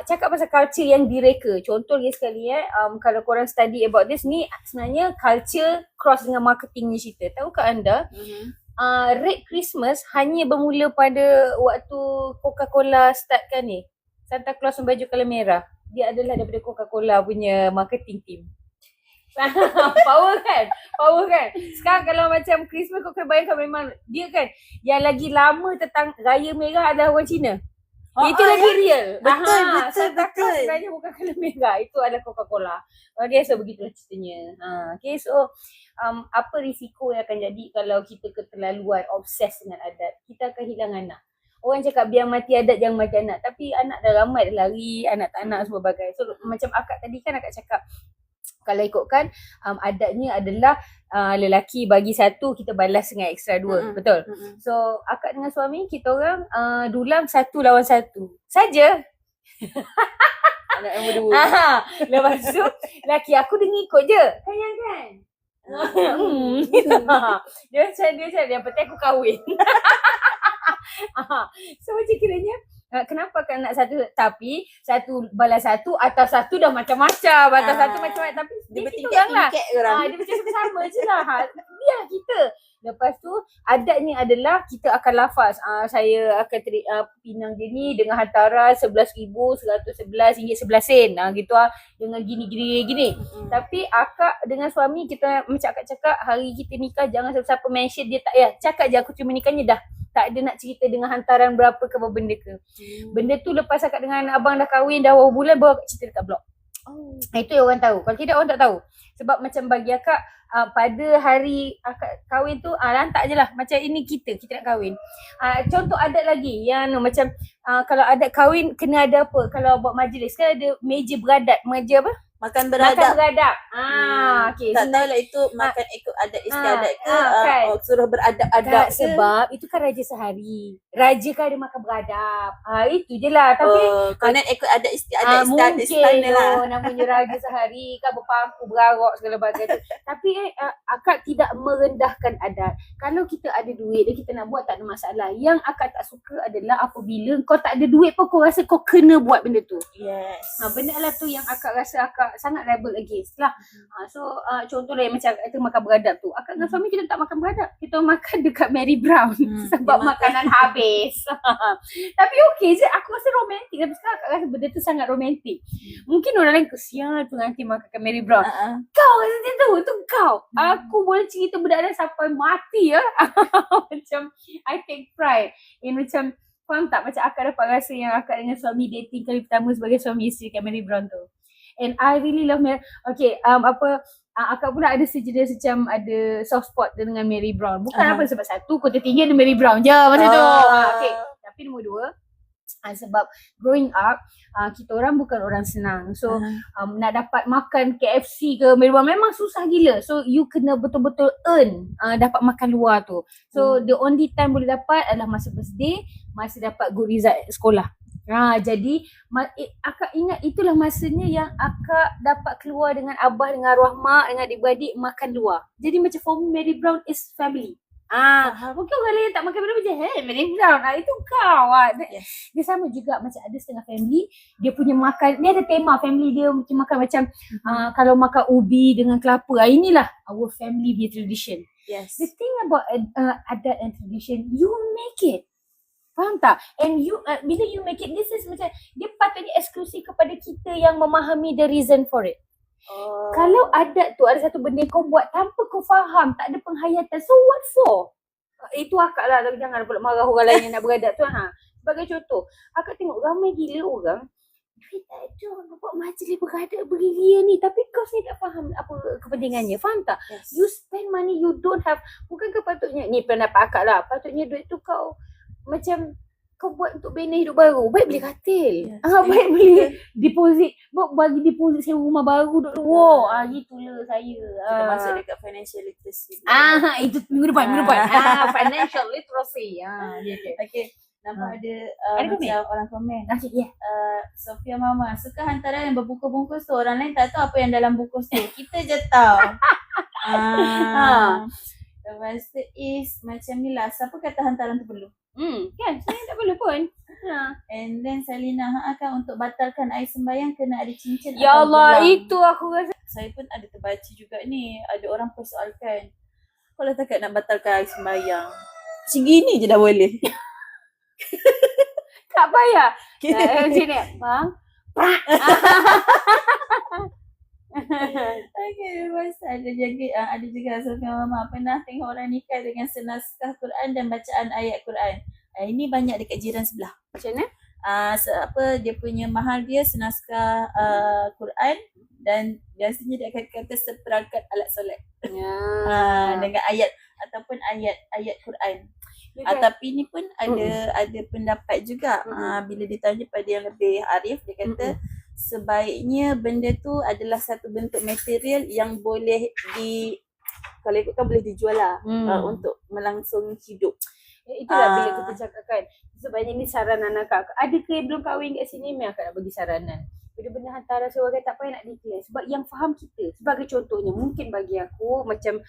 Cakap pasal culture yang direka. Contoh dia sekali kalau korang study about this ni, sebenarnya culture cross dengan marketing ni cerita. Tahukah anda Red Christmas hanya bermula pada waktu Coca-Cola startkan ni. Santa Claus baju colour merah. Dia adalah daripada Coca-Cola punya marketing team. Power kan? Sekarang kalau macam Christmas kau kena bayangkan memang dia kan yang lagi lama tentang Raya Merah adalah orang Cina. Itu lagi real. Betul. Santa Claus sebenarnya bukan colour merah. Itu adalah Coca-Cola. Okay, so begitulah ceritanya. Okay, so apa risiko yang akan jadi kalau kita keterlaluan obses dengan adat? Kita akan hilang anak. Orang cakap biar mati adat jangan mati anak. Tapi anak dah ramai dah lari, anak tak anak semua bagai. So macam akak tadi kan akak cakap, kalau ikutkan adatnya adalah lelaki bagi 1, kita balas dengan extra 2. Betul? So akak dengan suami kita orang dulang 1 lawan 1 saja. Anak yang berdua. Lepas tu lelaki aku dia ngikut je. Kan? Dia macam yang penting aku kahwin. So macam kiranya kenapa kan nak 1 tapi 1 balas 1 atau 1 dah macam-macam atau 1 macam-macam tapi dia bertingkat-tingkat orang. Dia macam sama-sama je lah. Biar kita. Lepas tu adatnya adalah kita akan lafaz saya akan pinang dia ni dengan hantaran RM11,111 RM11 gitu dengan gini. Tapi akak dengan suami kita macam akak cakap hari kita nikah jangan siapa mention dia tak cakap je aku cuma nikahnya dah. Tak ada nak cerita dengan hantaran berapa ke apa benda ke. Benda tu lepas akak dengan abang dah kahwin dah berapa bulan baru akak cerita dekat blog. Itu yang orang tahu. Kalau tidak orang tak tahu. Sebab macam bagi akak pada hari akak kahwin tu lantak je lah. Macam ini kita nak kahwin. Contoh adat lagi yang macam kalau adat kahwin kena ada apa. Kalau buat majlis kan ada meja beradat. Meja apa? Makan Makan beradab. beradab. Okey. Tak tahulah itu makan ikut adat istiadat ke, kan. suruh beradab-adab ke. Sebab itu kan raja sehari. Raja kan ada makan beradab. Itu je lah. Tapi konon ikut adat istiadat mungkin istana lah. namanya raja sehari kan berpangku berarok segala macam. Tapi akak tidak merendahkan adat. Kalau kita ada duit dan kita nak buat, tak ada masalah. Yang akak tak suka adalah apabila kau tak ada duit pun kau rasa kau kena buat benda tu. Yes. Benda lah tu yang akak rasa akak sangat rebel against lah. Contohlah yang macam itu makan beradab tu. Akak dengan suami kita tak makan beradab. Kita makan dekat Mary Brown sebab makanan habis. Tapi okey je. Aku rasa romantik. Tapi sekarang akak rasa benda tu sangat romantik. Mungkin orang lain kesian pengantin makan Mary Brown. Kau rasa macam tu. Itu kau. Aku boleh cerita benda sampai mati ya. Macam I take pride in macam, faham tak? Macam akak dapat rasa yang akak dengan suami dating kali pertama sebagai suami isteri kat Mary Brown tu. And I really love Mary. Okay, akak pula ada sejenis macam ada soft spot dengan Mary Brown. Bukan apa sebab satu, kota tinggi ada Mary Brown je masa tu. Okay, tapi nombor dua, sebab growing up, kita orang bukan orang senang. So, nak dapat makan KFC ke Mary Brown memang susah gila. So, you kena betul-betul earn dapat makan luar tu. So, the only time boleh dapat adalah masa birthday, masa dapat good result sekolah. Jadi akak ingat itulah masanya yang akak dapat keluar dengan abah, dengan arwah mak, dengan adik-beradik makan luar. Jadi macam for me, Mary Brown is family. Mungkin orang lain tak makan benda macam Mary Brown. Itu kau. Dia sama juga macam ada setengah family, dia punya makan, dia ada tema family dia makan macam kalau makan ubi dengan kelapa. Inilah our family punya tradition. Yes. The thing about adat and tradition, you make it. Faham tak? And you bila you make it, this is macam dia patutnya eksklusif kepada kita yang memahami the reason for it. Kalau adat tu ada satu benda kau buat tanpa kau faham, tak ada penghayatan, so what for? Itu akak lah, tapi jangan pula marah orang lain yang nak beradat tu. Sebagai contoh, akak tengok ramai gila orang duit tak ada, nak buat majlis beradat beria ni, tapi kau sendiri tak faham apa kepentingannya. Faham tak? Yes. You spend money you don't have. Bukankah patutnya, ni pendapat akak lah, patutnya duit tu kau macam kau buat untuk bina hidup baru. Baik beli katil. Yes. Baik beli deposit. Bagi deposit sewa rumah baru duduk luar. Gitulah saya. Kita masuk dekat financial literacy. Itu minggu depan. Financial literacy. Okay. Nampak ada komen? macam orang komen. Yeah. Sofia Mama, suka hantaran yang berbungkus-bungkus tu. Orang lain tak tahu apa yang dalam bungkus tu. Kita je tahu. Lepas tu is macam ni lah. Siapa kata hantaran tu perlu? Kan, saya tak perlu pun. And then Salina, kan untuk batalkan air sembahyang kena ada cincin Ya atau Allah, gelang. itu aku rasa. Saya pun ada terbaca juga ni. Ada orang persoalkan, kalau takkan nak batalkan air sembahyang, macam gini je dah boleh. Tak payah. Macam ni, bang. Okay, lepas ada juga Sofia Mama pernah tengok orang nikah dengan senaskah Quran dan bacaan ayat Quran. Ini banyak dekat jiran sebelah. Macam mana? Dia punya mahal dia senaskah Quran dan biasanya dia akan kata seperangkat alat solat. Dengan ayat ataupun ayat Quran. Tapi ni pun ada pendapat juga. Bila ditanya pada yang lebih arif, dia kata sebaiknya benda tu adalah satu bentuk material yang boleh kalau ikutkan boleh dijual lah untuk melangsung hidup. Itulah bila kita cakap kan, sebenarnya ni saranan akak. Ada ke yang belum kahwin kat sini, memang akak nak bagi saranan. Benda-benda hantaran seorang tak payah nak declare. Sebab yang faham kita. Sebagai contohnya, mungkin bagi aku macam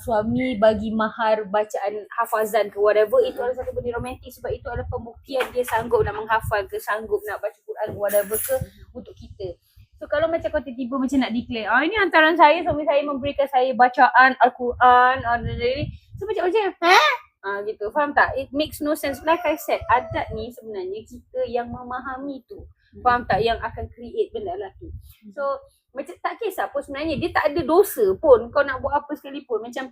suami bagi mahar bacaan hafazan ke whatever, itu adalah satu benda romantik. Sebab itu adalah pembuktian dia sanggup nak menghafal ke, sanggup nak baca Quran ke whatever ke untuk kita. So kalau macam kau tiba-tiba macam nak declare, ini hantaran saya, suami saya memberikan saya bacaan Al-Quran, so macam gitu, faham tak? It makes no sense. Like I said, adat ni sebenarnya kita yang memahami tu, faham tak? Yang akan create benda lah tu. So macam tak kisah pun sebenarnya, dia tak ada dosa pun kau nak buat apa sekalipun. Macam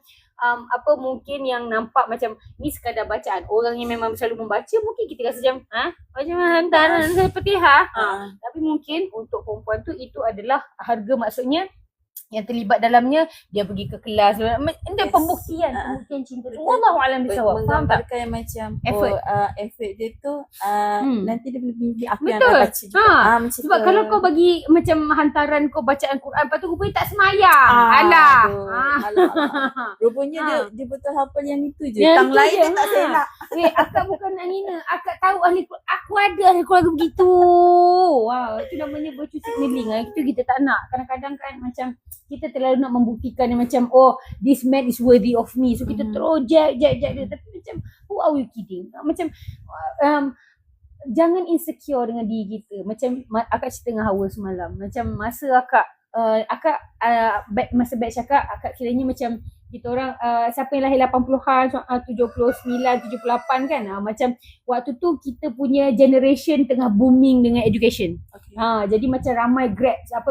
mungkin yang nampak macam ni sekadar bacaan, orang yang memang selalu membaca mungkin kita rasa macam macam hantaran seperti tapi mungkin untuk perempuan tu itu adalah harga, maksudnya yang terlibat dalamnya, dia pergi ke kelas. Dia pembuktian cinta tu. Wallahu a'lam bissawab. Faham tak? Menggambarkan macam Effort. effort dia tu nanti dia boleh mimpi aku yang Betul. akan baca juga. Macam Sebab tu. kalau kau bagi macam hantaran kau bacaan Quran, lepas tu rupanya tak semayang. Alah. Alah. Rupanya dia betul hafal yang itu je. Yang Tang tu lain je. dia tak selak. Akak bukan nak hina. Akak tahu aku ada ahli keluarga begitu. Wow, itu namanya virtue signaling. Itu kita tak nak. Kadang-kadang kan macam kita terlalu nak membuktikan yang macam this man is worthy of me. So kita terus jab dia. Tapi macam who are you kidding? Macam jangan insecure dengan diri kita. Macam akak cerita dengan Hawa semalam. Macam masa akak masa batch akak kiranya macam kita orang siapa yang lahir 80-an, 79, 78 kan. Macam waktu tu kita punya generation tengah booming dengan education. Okay. Jadi macam ramai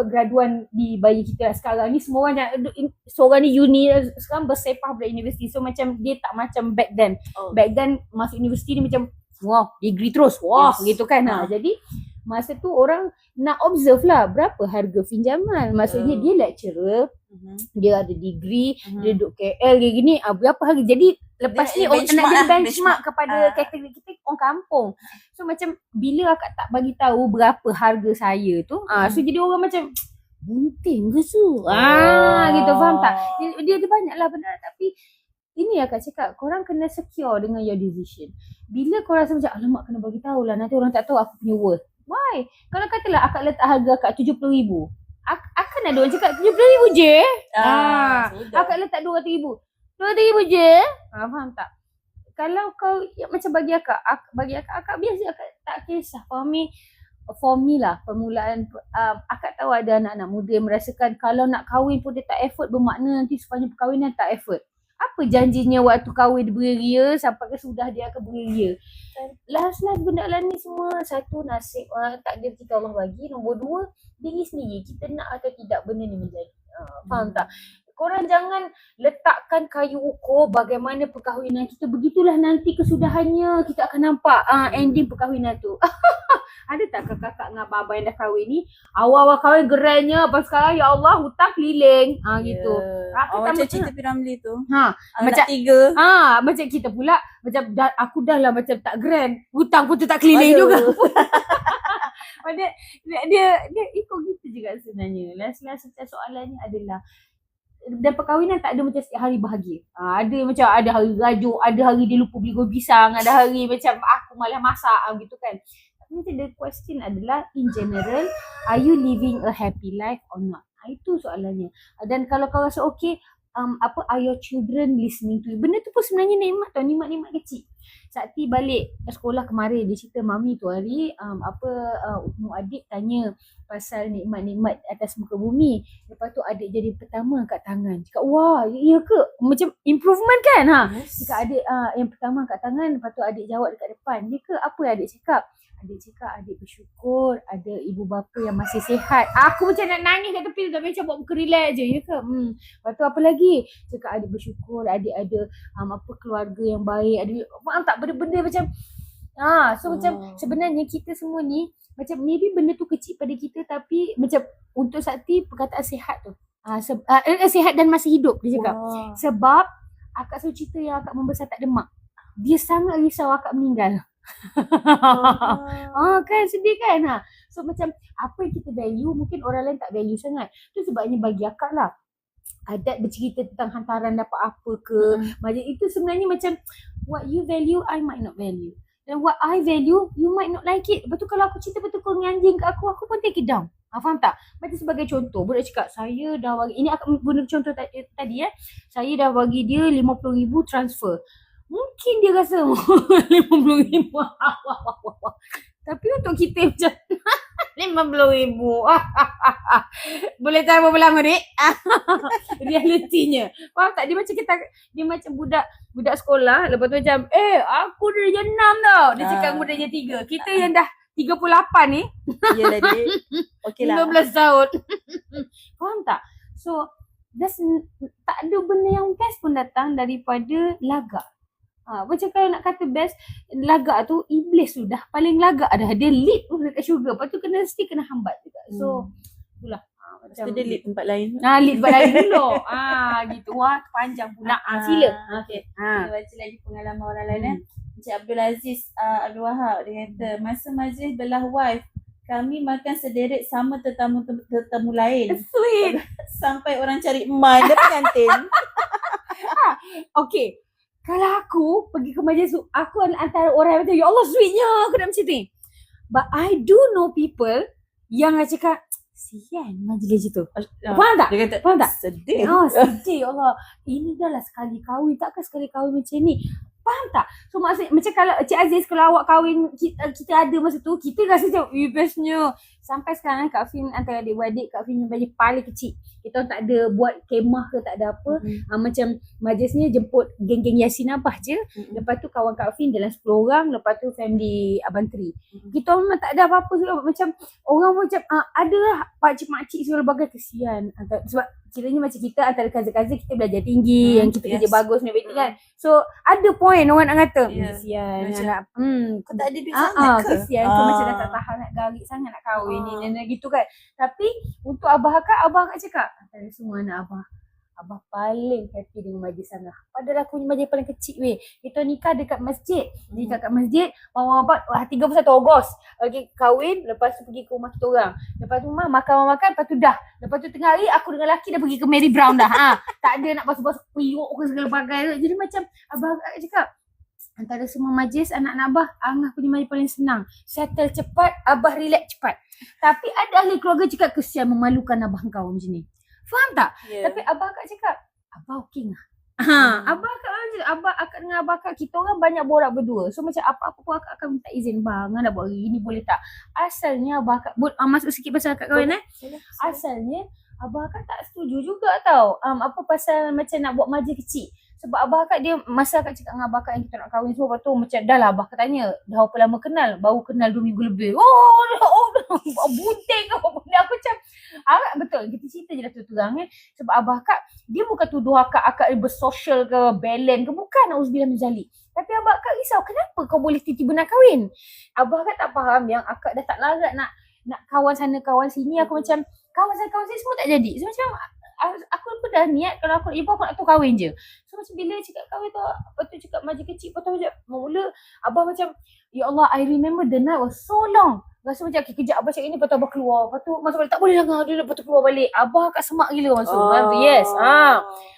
graduan di bayi kita sekarang ni, semua orang seorang ni uni sekarang bersepah dari universiti. So macam dia tak macam back then. Back then masuk universiti ni macam wah, degree terus. Wah, gitu kan. Jadi masa tu orang nak observe lah berapa harga pinjaman. Maksudnya dia lecturer, dia ada degree, dia duduk KL dia gini, berapa harga. Jadi lepas ni orang nak jadi benchmark kepada kategori kita orang kampung. So macam bila akak tak bagi tahu berapa harga saya tu, so jadi orang macam bunting ke tu. Gitu, faham tak? Dia banyak lah benda, tapi ini akak cakap, korang kena secure dengan your decision. Bila korang rasa macam, alamak kena bagi tahu lah, nanti orang tak tahu aku punya worth. Why? Kalau katalah akak letak harga akak 70,000, akan ada orang cakap 70,000 je. Akak letak 200,000. 200,000 je. Faham tak? Kalau kau macam bagi akak biasa, akak tak kisah. For me lah, permulaan akak tahu ada anak-anak muda yang merasakan kalau nak kahwin pun dia tak effort, bermakna nanti sepanjang perkahwinan tak effort. Apa janjinya waktu kahwin dia beria sampai ke sudah dia akan beria. Last benda lah ni semua, satu nasib takdir kita Allah bagi, nombor dua diri sendiri kita nak atau tidak benda ni menjadi. Faham tak? Korang jangan letakkan kayu ukur bagaimana perkahwinan kita, begitulah nanti kesudahannya kita akan nampak ending perkahwinan tu. Ada tak kakak dengan abang yang dah kahwin ni, awal-awal kahwin gerannya, lepas sekarang ya Allah hutang keliling gitu. Macam cerita Piramli tu. Macam 3. macam kita pula, macam aku dah lah macam tak grand, hutang pun tu tak keliling juga. dia ikut gitu juga sebenarnya. Last soalannya adalah, dan perkahwinan tak ada macam setiap hari bahagia. Ada macam ada hari rajuk, ada hari dia lupa beli goreng pisang, ada hari macam aku malah masak gitu kan. Tapi the question adalah, in general, are you living a happy life or not? Itu soalannya. Dan kalau kau rasa okay, are your children listening to you? Benda tu pun sebenarnya nikmat tau, nikmat kecil. Sakti balik sekolah kemarin, dia cerita mami tu hari adik tanya pasal nikmat-nikmat atas muka bumi. Lepas tu adik jadi pertama angkat tangan. Cakap, wah, iya ke? Macam improvement kan? Cakap adik yang pertama angkat tangan, lepas tu adik jawab dekat depan. Dia ke? Apa adik cakap? Adik cakap adik bersyukur ada ibu bapa yang masih sihat. Aku macam nak nangis kat tepi tu, tapi macam buat muka relax je. Ya ke? Lepas tu apa lagi? Cakap adik bersyukur adik ada keluarga yang baik. Adik, faham tak? Benda-benda macam macam sebenarnya kita semua ni macam maybe benda tu kecil pada kita, tapi macam untuk Sakti perkataan sihat tu. Sihat dan masih hidup dia cakap. Sebab akak selalu cerita yang akak membesar tak demak. Dia sangat risau akak meninggal. Kan sedih kan. So macam apa yang kita value mungkin orang lain tak value sangat. Tu sebabnya bagi akak lah, adat bercerita tentang hantaran dapat apa ke, macam itu sebenarnya macam what you value I might not value, dan what I value you might not like it. Lepas tu kalau aku cerita betul kau anjing kat aku pun take it down. Faham tak? Macam sebagai contoh, budak cakap saya dah bagi, ini akak guna contoh tadi saya dah bagi dia 50,000 transfer. Mungkin dia rasa 50,000 tapi untuk kita macam 50,000 boleh tahu berapa lama dek? Realitinya faham tak? Dia macam budak sekolah. Lepas tu macam aku dah darjah 6 tau. Dia cakap aku darjah 3. Kita yang dah 38 ni Yelah dek, okey lah 15 tahun. Faham tak? So tak ada benda yang best pun datang daripada lagak. Macam kalau nak kata best, lagak tu iblis paling lagak dah. Dia lead pun dekat syurga. Lepas tu mesti kena hambat juga. So itulah Lepas tu dia lead tempat lain. lead tempat lain dulu. Gitu. Wah, panjang pula. Sila. Okay. Ha. Kita baca lagi pengalaman orang lain. Encik Abdul Aziz Abdul Wahab, dia kata, masa majlis belah wife, kami makan sederet sama tetamu lain. Sweet. Sampai orang cari eman dia pengantin. Okay. Kalau aku pergi ke majlis tu, aku antara orang yang macam, ya Allah sweetnya aku nak macam ni. But I do know people yang cakap, sian majlis itu. Faham tak? Dia kata, Faham tak? sedih. Sedih ya Allah. Ini dah lah sekali kahwin. Takkan sekali kahwin macam ni. Faham tak? So maksud macam kalau Cik Aziz, kalau awak kahwin, kita ada masa tu, kita rasa macam, bestnya. Sampai sekarang Kak Fin antara adik-beradik, Kak Fin yang paling kecil. Kita tak ada buat kemah ke, tak ada apa. Macam majlisnya jemput geng-geng Yasin Abah je. Lepas tu kawan Kak Fin dalam 10 orang. Lepas tu family Abang Tri. Kita memang tak ada apa-apa. Macam orang macam ada lah pakcik-makcik segala bagai, kesian. Sebab kiranya macam kita antara cousin-cousin kita belajar tinggi, yang kita kerja bagus ni kan. So ada point orang nak kata, kesian anak. Kau tak ada duit sangat ke? Kesian ke macam dah tak tahan nak garik sangat nak kahwin ni gitu kan. Tapi untuk abah akak cakap, antara semua anak abah paling happy dengan majlis sana. Padahal aku ni majlis paling kecil weh. Kita nikah dekat masjid. Nikah kat masjid, mama bapak 31 Ogos. Okay, kahwin, lepas tu pergi ke rumah kita orang. Lepas tu makan, lepas tu dah. Lepas tu tengah hari aku dengan lelaki dah pergi ke Mary Brown dah. Tak ada nak basuh-basuh piuk ke segala bagai. Jadi macam abah akak cakap, antara semua majlis anak-anak abah, Angah punya majlis paling senang. Settle cepat, abah relax cepat. Tapi ada ahli keluarga cakap, kesian memalukan abah kau macam ni. Faham tak? Tapi abah akak cakap, abah okey lah. Abah akak dengan abah akak, kita orang banyak borak berdua. So macam apa-apa pun akak akan minta izin, bang nak buat hari ni boleh tak? Asalnya abah akak, masuk sikit pasal akak kahwin Asalnya abah akak tak setuju juga tau. Apa pasal macam nak buat majlis kecil. Sebab abah akak dia, masa akak cakap dengan abah akak yang kita nak kahwin semua, lepas tu macam dah lah abah akak tanya, dah berapa lama kenal? Baru kenal 2 minggu lebih. Bunting apa benda. Aku macam, akak betul, kita cerita je dah terang Sebab abah akak, dia bukan tuduh akak bersosial ke, balance ke, bukan, auzubillah min zalik. Tapi abah akak risau, kenapa kau boleh tiba-tiba nak kahwin? Abah akak tak faham yang akak dah tak larat nak kawan sana kawan sini. Aku macam, kawan sana kawan sini semua tak jadi. So macam, aku pun dah niat kalau aku ibu aku nak tu kahwin je. So macam bila cakap kahwin tu, lepas tu cakap majlis kecil, lepas tu macam mula abah macam, ya Allah, I remember the night was so long. Rasa macam kejap abah cakap ni, lepas tu abah keluar, lepas tu masuk balik, tak boleh lah dia, lepas tu keluar balik. Abah kat semak gila masuk. Yes.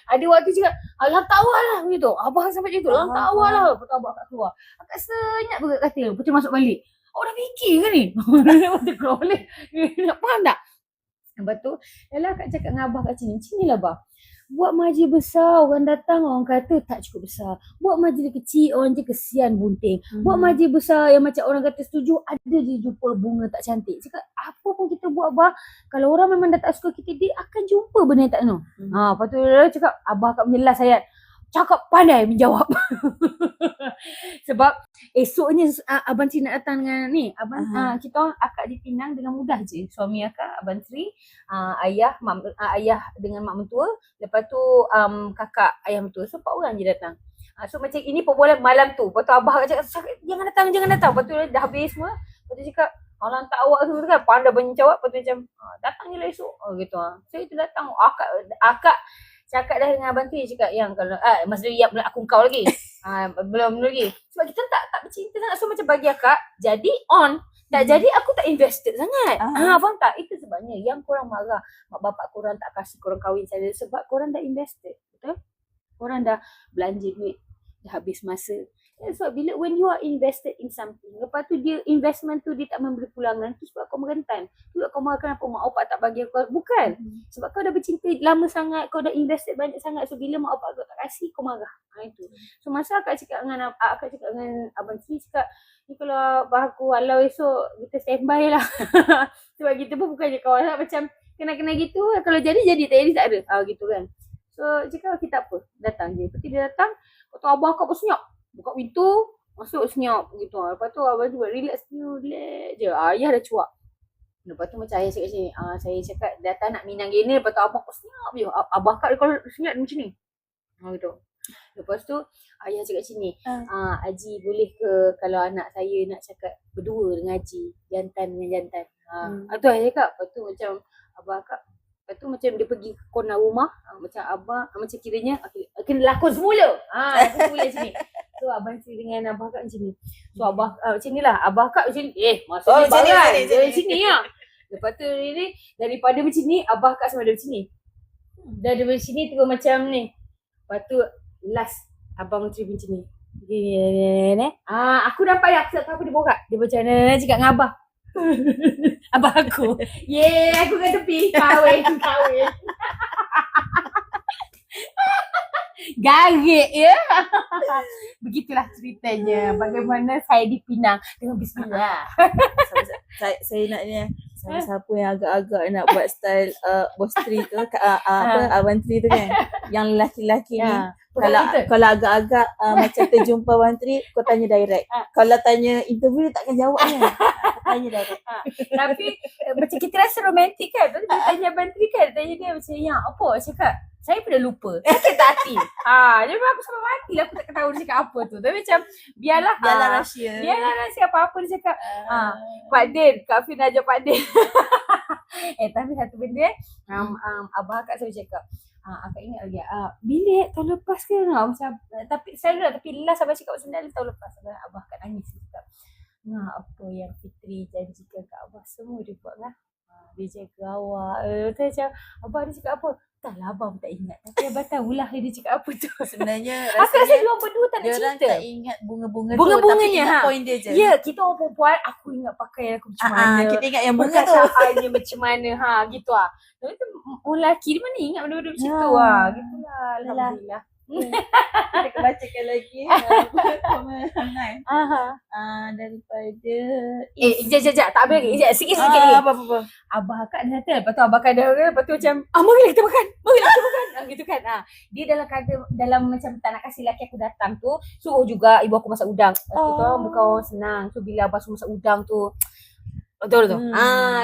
Ada waktu cakap, alah tawar lah begitu. Abah sampai macam tu, alah tawar lah. Lepas tu abah kat keluar. Akak senyap berat katil, lepas tu masuk balik. Dah fikir ke ni? Lepas tu keluar balik. Faham tak? Lepas tu, yalah akak cakap dengan abah kat sini lah abah. Buat majlis besar, orang datang, orang kata tak cukup besar. Buat majlis kecil, orang je kesian bunting. Buat majlis besar yang macam orang kata setuju, ada je jumpa bunga tak cantik. Cakap, apa pun kita buat abah, kalau orang memang dah tak suka kita, dia akan jumpa benda yang tak kena. Lepas tu dia cakap, abah kat punya last ayat, cakap pandai menjawab. Sebab esoknya Abang Tri nak datang dengan ni. Kita orang akak di Penang dengan mudah je. Suami akak, Abang Tri, ayah dengan mak mentua. Lepas tu kakak ayah mentua. So 4 orang je datang. So macam ini perbualan malam tu. Lepas tu abah akak cakap, jangan datang. Lepas tu dah habis semua. Lepas tu cakap, orang tak awak semua tu kan. Pandai banyak jawab. Lepas tu macam, datang je lah esok. Gitu. So itu datang. Akak cakap dah dengan Abang Tri, cakap yang kalau masa dia aku kau lagi. Belum lagi. Sebab kita tak bercinta sangat. So macam bagi akak, jadi on. Tak jadi aku tak invested sangat. Faham tak? Itu sebabnya yang korang marah mak bapak korang tak kasih korang kahwin saya, sebab korang dah invested. Betul? Korang dah belanja duit, dah habis masa. Sebab bila when you are invested in something, lepas tu dia investment tu dia tak memberi pulangan, tu sebab kau merentan. Tu kau marah kenapa mak bapak tak bagi kau. Bukan. Sebab kau dah bercinta lama sangat, kau dah invested banyak sangat. So bila mak bapak kau tak kasih, kau marah. Itu. So masa akak cakap dengan Abang Tri, cakap ni kalau bahaku halau esok, kita standby lah. Sebab kita pun bukannya kawan macam kena gitu. Kalau jadi tak jadi tak ada. Gitu kan. So cakap kita apa, datang je. Lepas dia datang, lepas tu abang akak pun senyap. Buka pintu, masuk senyap gitu. Lepas tu abang tu buat relax je. Ayah dah cuak. Lepas tu macam ayah cakap macam ni. Saya cakap datang nak minang gini. Lepas tu abang kau senyap je. Abang akak kalau senyap macam ni. Gitu. Lepas tu ayah cakap macam ni. Haji boleh ke kalau anak saya nak cakap berdua dengan Haji. Jantan dengan jantan. Tu ayah cakap. Lepas tu macam abang akak, Lepas tu macam dia pergi ke corner rumah, macam abah, macam kiranya kena lakon semula. Lakon semula macam ni. So abang cerita dengan abah Kak macam ni. So abah macam ni lah, abah Kak macam ni. Maksudnya barai. Dari sini lah. Lepas tu ni, daripada macam ni, abah Kak sama ada macam ni. Dari sini terus macam ni. Lepas tu last abang Menteri macam ni. Aku nampak dah, aku tak tahu apa dia borak. Dia macam mana cakap dengan abah. Abah aku. Aku kat tepi. Kahwin. Garik ya. Begitulah ceritanya. Bagaimana saya dipinang dengan bismillah. Saya naknya siapa yang agak-agak nak buat style bos tri tu, Wan Tri tu kan. Yang lelaki-lelaki ni. Kalau agak-agak macam terjumpa Wan Tri, kau tanya direct. Kalau tanya interview, takkan jawab kan. Tanya direct. Tapi macam kita rasa romantik kan. Tapi dia tanya Wan Tri kan, tanya dia macam yang apa cakap. Saya pun dah lupa. Sakit tak hati. Jadi aku sampai mati lah aku tak tahu dia cakap apa tu. Tapi macam biarlah rahsia. Biarlah rahsia apa-apa dia cakap. Pak Din, Kak Fin ajak Pak Din. Tapi satu benda abah Kak selalu cakap. Akak ingat lagi bilik tahun lepas ke macam tapi selalu lah, tapi last abang cakap pasal tahun lepas abah Kak nangis cakap. Apa yang Fitri janjikan kat abah semua dia buat lah. Dia jaga awak. Macam abah dia cakap apa? Entahlah abang pun tak ingat. Tapi abang tahulah dia cakap apa tu. Sebenarnya aku rasa dia orang berdua tak nak cerita. Dia tak ingat bunga-bunga tu. Bunga-bunganya tapi point dia je. Ya, kita orang perempuan, aku ingat pakaian aku macam mana. Kita ingat yang bunga tu. Perkataannya macam mana. Gitu lah. Tapi tu orang lelaki dia mana ingat benda-benda macam tu lah. Gitulah. Alhamdulillah. Kita bacakan lagi komen online. Daripada Sekejap. Tak habis lagi. Sikit lagi. Apa. Abah Kak dah kata. Lepas tu abah Kak dah kata. Lepas tu macam marilah kita makan. Gitu kan. Dia dalam macam tak nak kasih lelaki aku datang tu, suruh juga ibu aku masak udang. Kita orang bukan orang senang. So bila abah suruh masak udang tu, betul tu.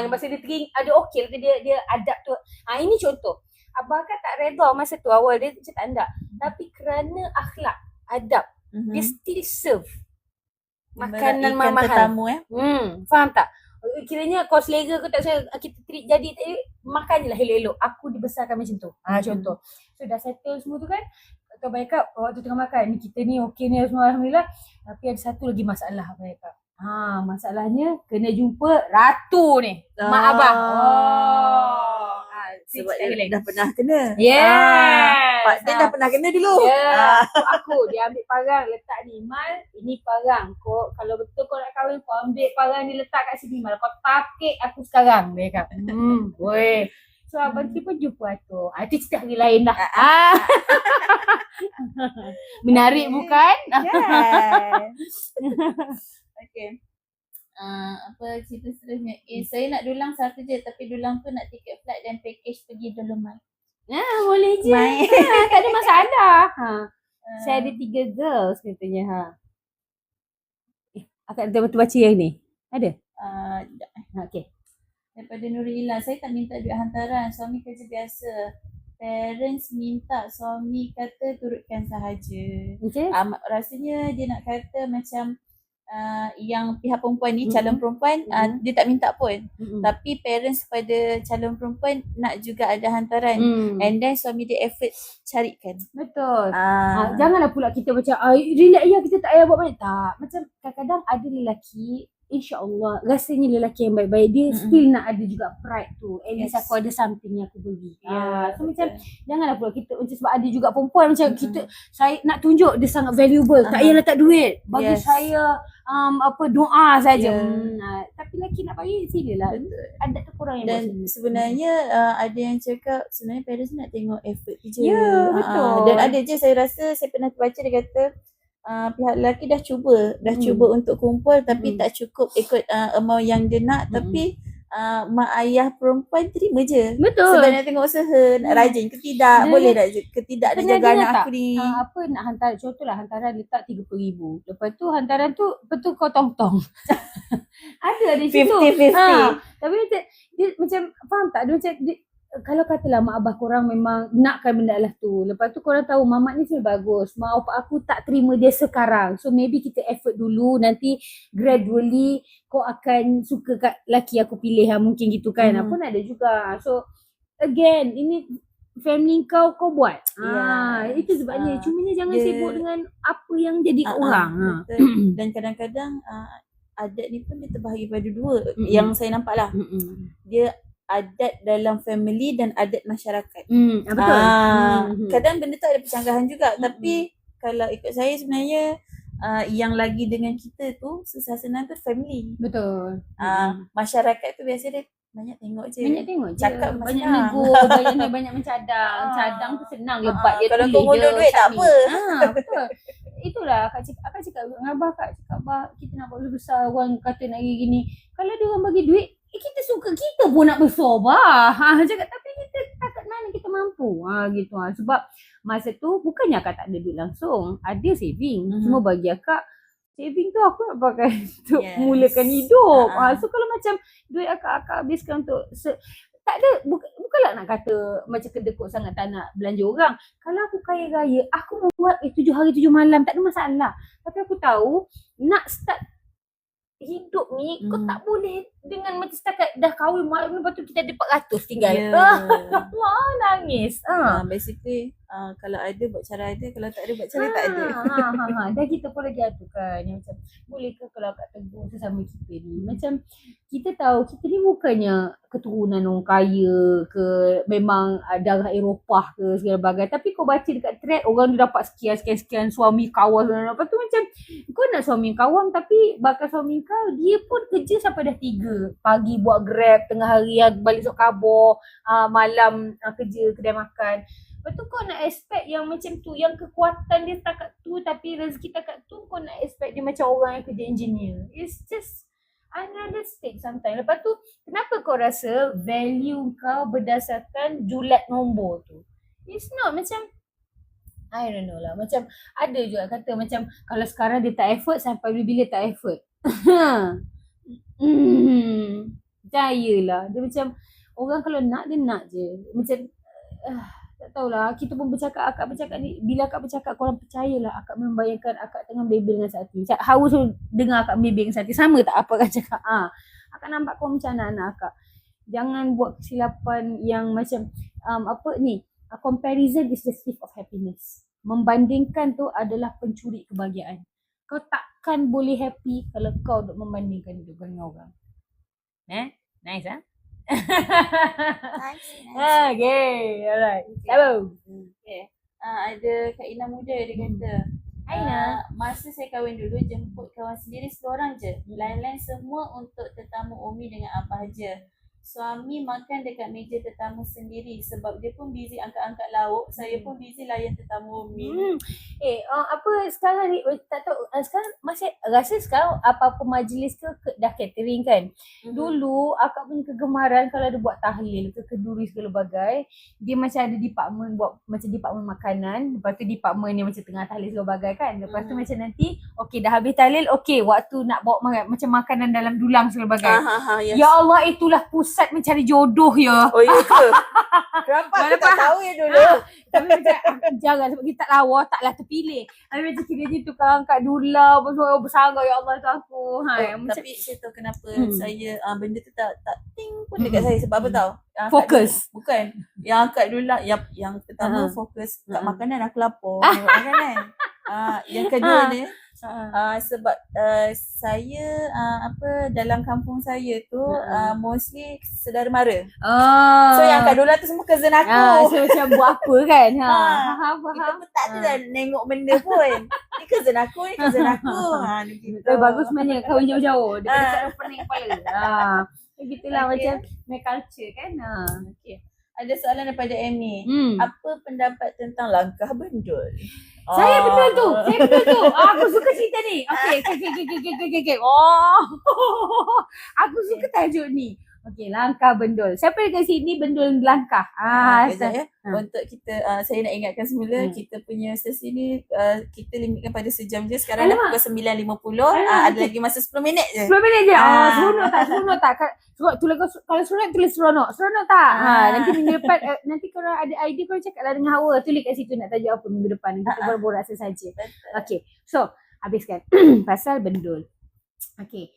Masa dia tering ada okey dia adapt tu. Ini contoh. Abah Kak tak reda masa tu awal dia macam tak nak. Tapi kerana akhlak, adab, dia still serve makanan mahal. Tetamu Faham tak? Kiranya kau selera kau tak usah kita treat jadi makan je lah elok-elok. Aku dibesarkan macam tu. Contoh. So dah settle semua tu kan. Kau Abang Kak waktu tengah makan ni kita ni okey ni semua alhamdulillah. Tapi ada satu lagi masalah Abang Kak. Masalahnya kena jumpa ratu ni. Mak abah. Sebab dia dah pernah kena. Pak Din dah pernah kena dulu. Aku dia ambil parang letak ni. Mal, ini parang. Kau kalau betul kau nak kahwin, kau ambil parang ni letak kat sini. Mal, kau tapik aku sekarang. Dia kata. Boleh. So abang Tri pun jumpa tu. Itu cerita hari lain dah. Menarik bukan? Okay. Apa cerita seterusnya? Saya nak dulang satu je, tapi dulang tu nak tiket flight dan package pergi Dolomite. Boleh je. Tak ada masalah. Saya ada 3 girls katanya. Akak betul-betul baca yang ni? Ada? Okay. Daripada Nurila, saya tak minta duit hantaran. Suami kerja biasa. Parents minta, suami kata turutkan sahaja. Okay. Rasanya dia nak kata macam yang pihak perempuan ni, calon perempuan, dia tak minta pun. Tapi parents kepada calon perempuan nak juga ada hantaran. And then suami dia effort carikan. Betul. Janganlah pula kita macam relax ya, kita tak payah buat banyak. Tak. Macam kadang-kadang ada lelaki, InsyaAllah rasanya lelaki yang baik-baik, dia still nak ada juga pride tu. At least aku ada something yang aku bagi. So macam janganlah pula kita macam, sebab ada juga perempuan macam kita, saya nak tunjuk dia sangat valuable. Tak payah letak duit. Bagi saya doa saja. Tapi lelaki nak bagi silalah. Ada tu kurang yang dan sebenarnya ada yang cakap sebenarnya parents nak tengok effort je. Betul. Dan ada je saya rasa, saya pernah baca dia kata pihak lelaki dah cuba untuk kumpul tapi tak cukup ikut amount yang dia nak, tapi mak ayah perempuan terima je. Betul. Sebenarnya tengok usaha nak rajin ke tidak, boleh tak ke tidak dia jaga anak aku ni. Nak hantar, contohlah hantaran letak 30,000. Lepas tu hantaran tu betul kau tong-tong. ada di situ. 50-50. Tapi dia macam faham tak? Dia macam kalau katalah mak abah korang memang nakkan benda lah tu. Lepas tu korang tahu mamak ni sebenarnya bagus. Mak opak aku tak terima dia sekarang. So maybe kita effort dulu. Nanti gradually kau akan suka kat laki aku pilih mungkin gitu kan. Pun ada juga. So again, ini family kau buat. Itu Yes. sebabnya. Cumanya jangan Dia- sibuk dengan apa yang jadi kat orang. Betul. Dan kadang-kadang adat ni pun dia terbahagi pada dua. Yang saya nampak lah. Dia adat dalam family dan adat masyarakat. Betul. Kadang benda tu ada percanggahan juga. Tapi kalau ikut saya sebenarnya yang lagi dengan kita tu susah senang tu family. Betul. Masyarakat tu biasa dia banyak tengok je. Banyak tengok je. Cakap banyak senang. nego, banyak mencadang. Cadang tu senang, lebat je. Kalau tulis kau ngulur je, duit tak submit. apa. Betul. Itulah akak cakap dengan abah, Kak cakap abah, kita nak buat besar, orang kata nak gini. Kalau dia orang bagi duit, kita suka, kita pun nak besar bah. Cakap tapi kita takat mana kita mampu. Gitu. Sebab masa tu bukannya akak tak ada duit langsung, ada saving. Cuma bagi akak saving tu aku nak pakai untuk mulakan hidup. So kalau macam duit akak habiskan untuk tak ada, bukanlah nak kata macam kedekut sangat tak nak belanja orang. Kalau aku kaya raya, aku buat 7 hari 7 malam, tak ada masalah. Tapi aku tahu nak start hidup ni kau tak boleh dengan macam setakat dah kahwin malam lepas tu kita ada 400 tinggal. Wah, nangis. Basically kalau ada buat cara ada, kalau tak ada buat cara tak ada. Dan kita pun lagi aturkan yang macam boleh ke kalau akak tegur sesama kita ni. Macam kita tahu kita ni bukannya keturunan orang kaya ke, memang darah Eropah ke segala bagai. Tapi kau baca dekat thread orang dia dapat sekian suami kawan. Lepas tu macam kau nak suami kawan tapi bakal suami kau dia pun kerja sampai dah 3 pagi buat grab, tengah hari balik sok kabur, malam kerja kedai makan. Lepas tu kau nak expect yang macam tu, yang kekuatan dia setakat tu tapi rezeki takat tu, kau nak expect dia macam orang yang kerja engineer. It's just unrealistic sometimes. Lepas tu kenapa kau rasa value kau berdasarkan julat nombor tu? It's not macam I don't know lah. Macam ada juga kata macam kalau sekarang dia tak effort sampai bila tak effort. Percayalah. Dia macam orang kalau nak dia nak je. Macam tak tahulah. Kita pun akak bercakap ni. Bila akak bercakap korang percayalah. Akak membayangkan akak tengah bebel dengan Sakti. Haus dengar akak bebel dengan Sakti. Sama tak apa akak cakap? Akak nampak kau macam anak-anak akak. Jangan buat kesilapan yang macam comparison is the thief of happiness. Membandingkan tu adalah pencuri kebahagiaan. Kau takkan boleh happy kalau kau duk membandingkan hidup dengan orang. Nice Nice. Okay, alright. Hello. Okay. Ada Kak Ina Muda dia kata, Aina, masa saya kahwin dulu jemput kawan sendiri seorang je. Lain-lain semua untuk tetamu Umi dengan abah je. Suami makan dekat meja tetamu sendiri sebab dia pun busy angkat-angkat lauk. Saya pun busy layan tetamu Umi. Sekarang ni tak tahu, sekarang masih rasa sekarang apa-apa majlis ke dah catering kan. Dulu akak punya kegemaran kalau ada buat tahlil ke kenduri segala bagai, dia macam ada department buat macam department makanan, lepas tu department yang macam tengah tahlil segala bagai kan. Lepas tu macam nanti dah habis tahlil, waktu nak bawa macam makanan dalam dulang segala bagai. Yes. Ya Allah, itulah pusat mencari jodoh ya. Oh ya ke? Kenapa aku tak tahu ya dulu? Tapi macam jangan sebab kita tak lawa, taklah terpilih. Tapi macam kiranya tukang angkat dula, bersanggah ya Allah tu aku. Tapi saya tahu kenapa saya benda tu tak ting pun dekat saya sebab apa tahu? Fokus. Bukan. Yang angkat dula, yang pertama fokus kat makanan aku lapar. Tengok makanan. Yang kedua ni sebab saya dalam kampung saya tu mostly saudara mara. So yang kat Dola tu semua cousin aku. So macam buat apa kan? Faham. Kita pun tak ada nengok benda pun. Ni cousin aku, ni cousin aku. Bagus sebenarnya kahwin jauh-jauh. Daripada pening kepala. Begitulah macam my culture kan. Okay. Ada soalan daripada Amy. Apa pendapat tentang langkah bendul? Saya betul tu. Aku suka cerita ni. Okay. Aku suka tajuk ni. Okay, langkah bendul. Siapa yang kat sini bendul langkah? Untuk kita, saya nak ingatkan semula, kita punya sesi ni kita limitkan pada sejam je. Sekarang dah pukul 9.50. Ada lagi masa 10 minit je. 10 minit je? Seronok tak? Kalau seronok, tulis seronok. Seronok tak? Nanti minggu depan, nanti kalau ada idea, korang cakap lah dengan Hawa. Tulis kat situ nak tajuk apa minggu depan. Kita berborak sesaja. Okay, so habiskan pasal bendul. Okay,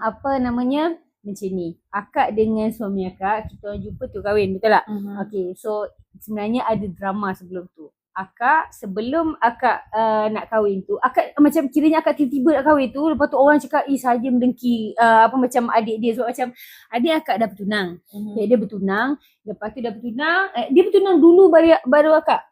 apa namanya? macam ni. Akak dengan suami akak, kita orang jumpa tu kahwin, betul tak? Okay, so sebenarnya ada drama sebelum tu. Akak, sebelum akak nak kahwin tu, akak macam kiranya akak tiba-tiba nak kahwin tu, lepas tu orang cakap, saja mendengki macam adik dia. So macam adik akak dah bertunang. Okay, dia bertunang, lepas tu dah bertunang, dia bertunang dulu baru akak.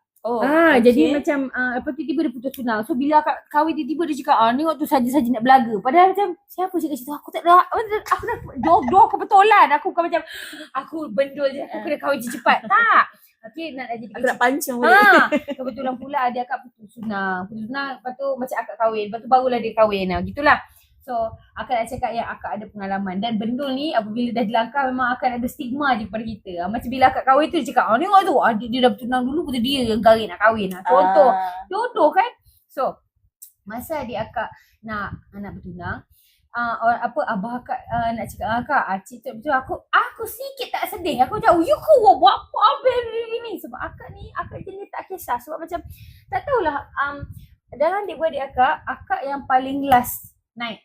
Jadi macam lepas tu tiba dia putus tunang. So bila akak kahwin tiba-tiba dia cakap ni waktu saja-saja nak belaga. Padahal macam siapa cakap situ, aku tak ada, aku dah jodoh kebetulan. Aku bukan macam aku bendul je, aku kena kahwin cepat. Tak. Okay, nak jadi Aku nak pancung balik. kebetulan pula adik akak putus tunang. Lepas tu macam akak kahwin, lepas tu barulah dia kahwin. Gitulah. So akak nak cakap yang akak ada pengalaman. Dan bendul ni apabila dah dilangkah memang akan ada stigma je kepada kita. Macam bila akak kahwin tu dia cakap, tengok tu adik dia dah bertunang dulu, betul dia yang garik nak kahwin. Contoh, jodoh kan. So masa adik akak nak bertunang, abah akak nak cakap akak, cik tu betul aku sikit tak sedih. Aku jauh, you kau buat apa ni? Sebab akak ni, akak jenis tak kisah. Sebab macam tak tahulah, dalam adik-beradik akak yang paling last naik.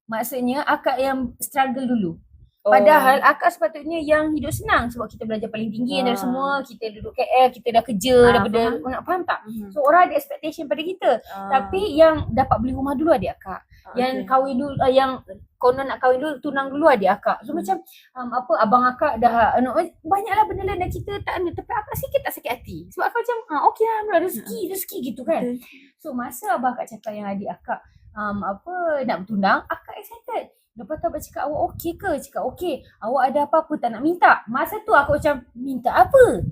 Maksudnya akak yang struggle dulu. Padahal akak sepatutnya yang hidup senang. Sebab kita belajar paling tinggi dari semua. Kita duduk KL, kita dah kerja daripada, faham tak? So orang ada expectation pada kita. Tapi yang dapat beli rumah dulu adik akak. Yang kahwin dulu, yang konon nak kahwin dulu, tunang dulu adik akak. So macam abang akak dah banyaklah benda lain yang kita tak ada. Tapi akak sikit tak sakit hati. Sebab akak macam okey lah, rezeki gitu kan. So masa abang akak cakap yang adik akak nak bertunang, akak excited. Lepas tu abang cakap, awak okey ke? Cakap okey. Awak ada apa-apa tak nak minta? Masa tu aku macam, minta apa?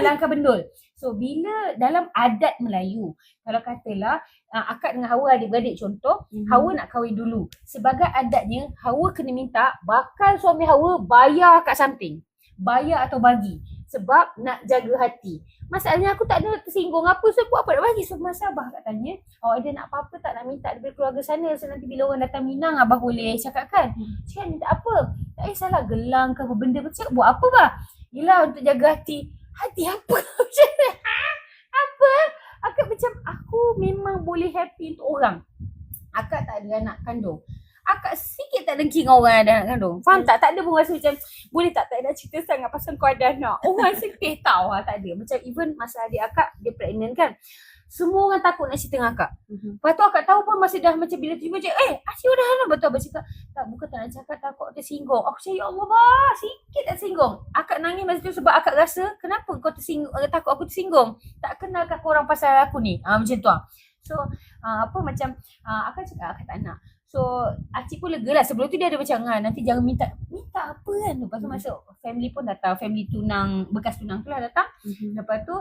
Langkah bendul. So bila dalam adat Melayu, kalau katalah akak dengan Hawa adik-beradik contoh, Hawa nak kahwin dulu. Sebagai adatnya, Hawa kena minta bakal suami Hawa bayar kat samping. Bayar atau bagi. Sebab nak jaga hati. Masalahnya aku tak ada tersinggung apa, so buat apa nak bagi. So masa abah kat tanya, awak ada nak apa-apa tak nak minta daripada keluarga sana. So nanti bila orang datang Minang, abah boleh cakap kan. Cakap minta apa? Tak kisahlah gelang ke apa benda. Cakap buat apa bah? Yelah untuk jaga hati. Hati apa? Apa? Akak macam aku memang boleh happy untuk orang. Akak tak ada anak kandung. Akak sikit tak dengki dengan orang ada anak kandung. Faham tak? Tak ada pun rasa macam boleh tak nak cerita sangat pasal kau ada anak. Orang sedih tau. Tak ada. Macam even masa adik akak dia pregnant kan. Semua orang takut nak cerita dengan akak. Lepas tu akak tahu pun masa dah macam bila tiba je, Asyik dah anak. Betul abang cakap, tak bukan tak nak cakap takut tersinggung. Aku cakap, ya Allah bah, sikit tak tersinggung. Akak nangis masa tu sebab akak rasa, kenapa kau tersinggung, takut aku tersinggung? Tak kenal kat korang pasal aku ni. Macam tu lah. So macam akak cakap akak tak nak. So Acik pun lega lah. Sebelum tu dia ada macam nanti jangan minta apa kan. Lepas tu masuk family pun datang. Family tunang, bekas tunang tu lah datang. Lepas tu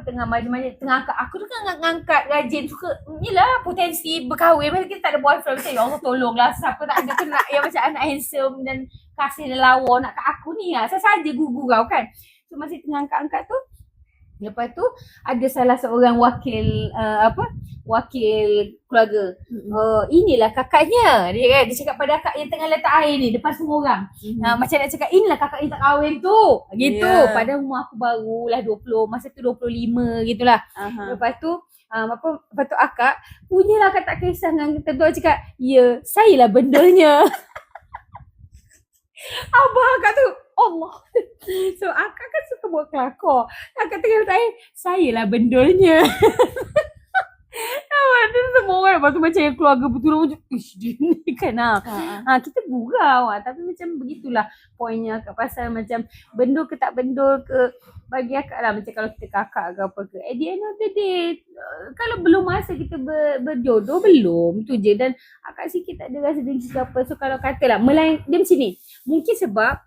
tengah maju-maju, tengah aku tu kan ngangkat rajin. Suka yelah potensi berkahwin. Macam kita tak ada boyfriend. Macam ya Allah tolonglah, siapa tak ada tu nak yang macam anak handsome dan kasih dan lawa nak kat aku ni lah. Saya saja gugu kau kan. So masih tengah angkat-angkat tu, lepas tu ada salah seorang wakil keluarga. Inilah kakaknya. Dia cakap pada kakak yang tengah letak air ni depan semua orang. Macam nak cakap inilah kakak yang tak kahwin tu. Gitu. Padahal umur aku barulah 20, masa tu 25 gitulah. Lepas tu lepas tu akak punyalah akak tak kisah dengan tentu cakap, ya, saya lah bendolnya. Abah akak tu Allah. So akak kan suka buat kelakar. Akak tengah letak air, saya lah bendolnya. Ada semua orang. Lepas tu macam yang keluarga betul-betul dia ni kan kita gurau tapi macam begitulah poinnya akak pasal macam bendul ke tak bendul ke. Bagi akak lah macam kalau kita kakak ke apa ke, at the end of the day kalau belum masa kita berjodoh, belum tu je. Dan akak sikit tak ada rasa dengki ke apa. So kalau katalah dia macam ni, mungkin sebab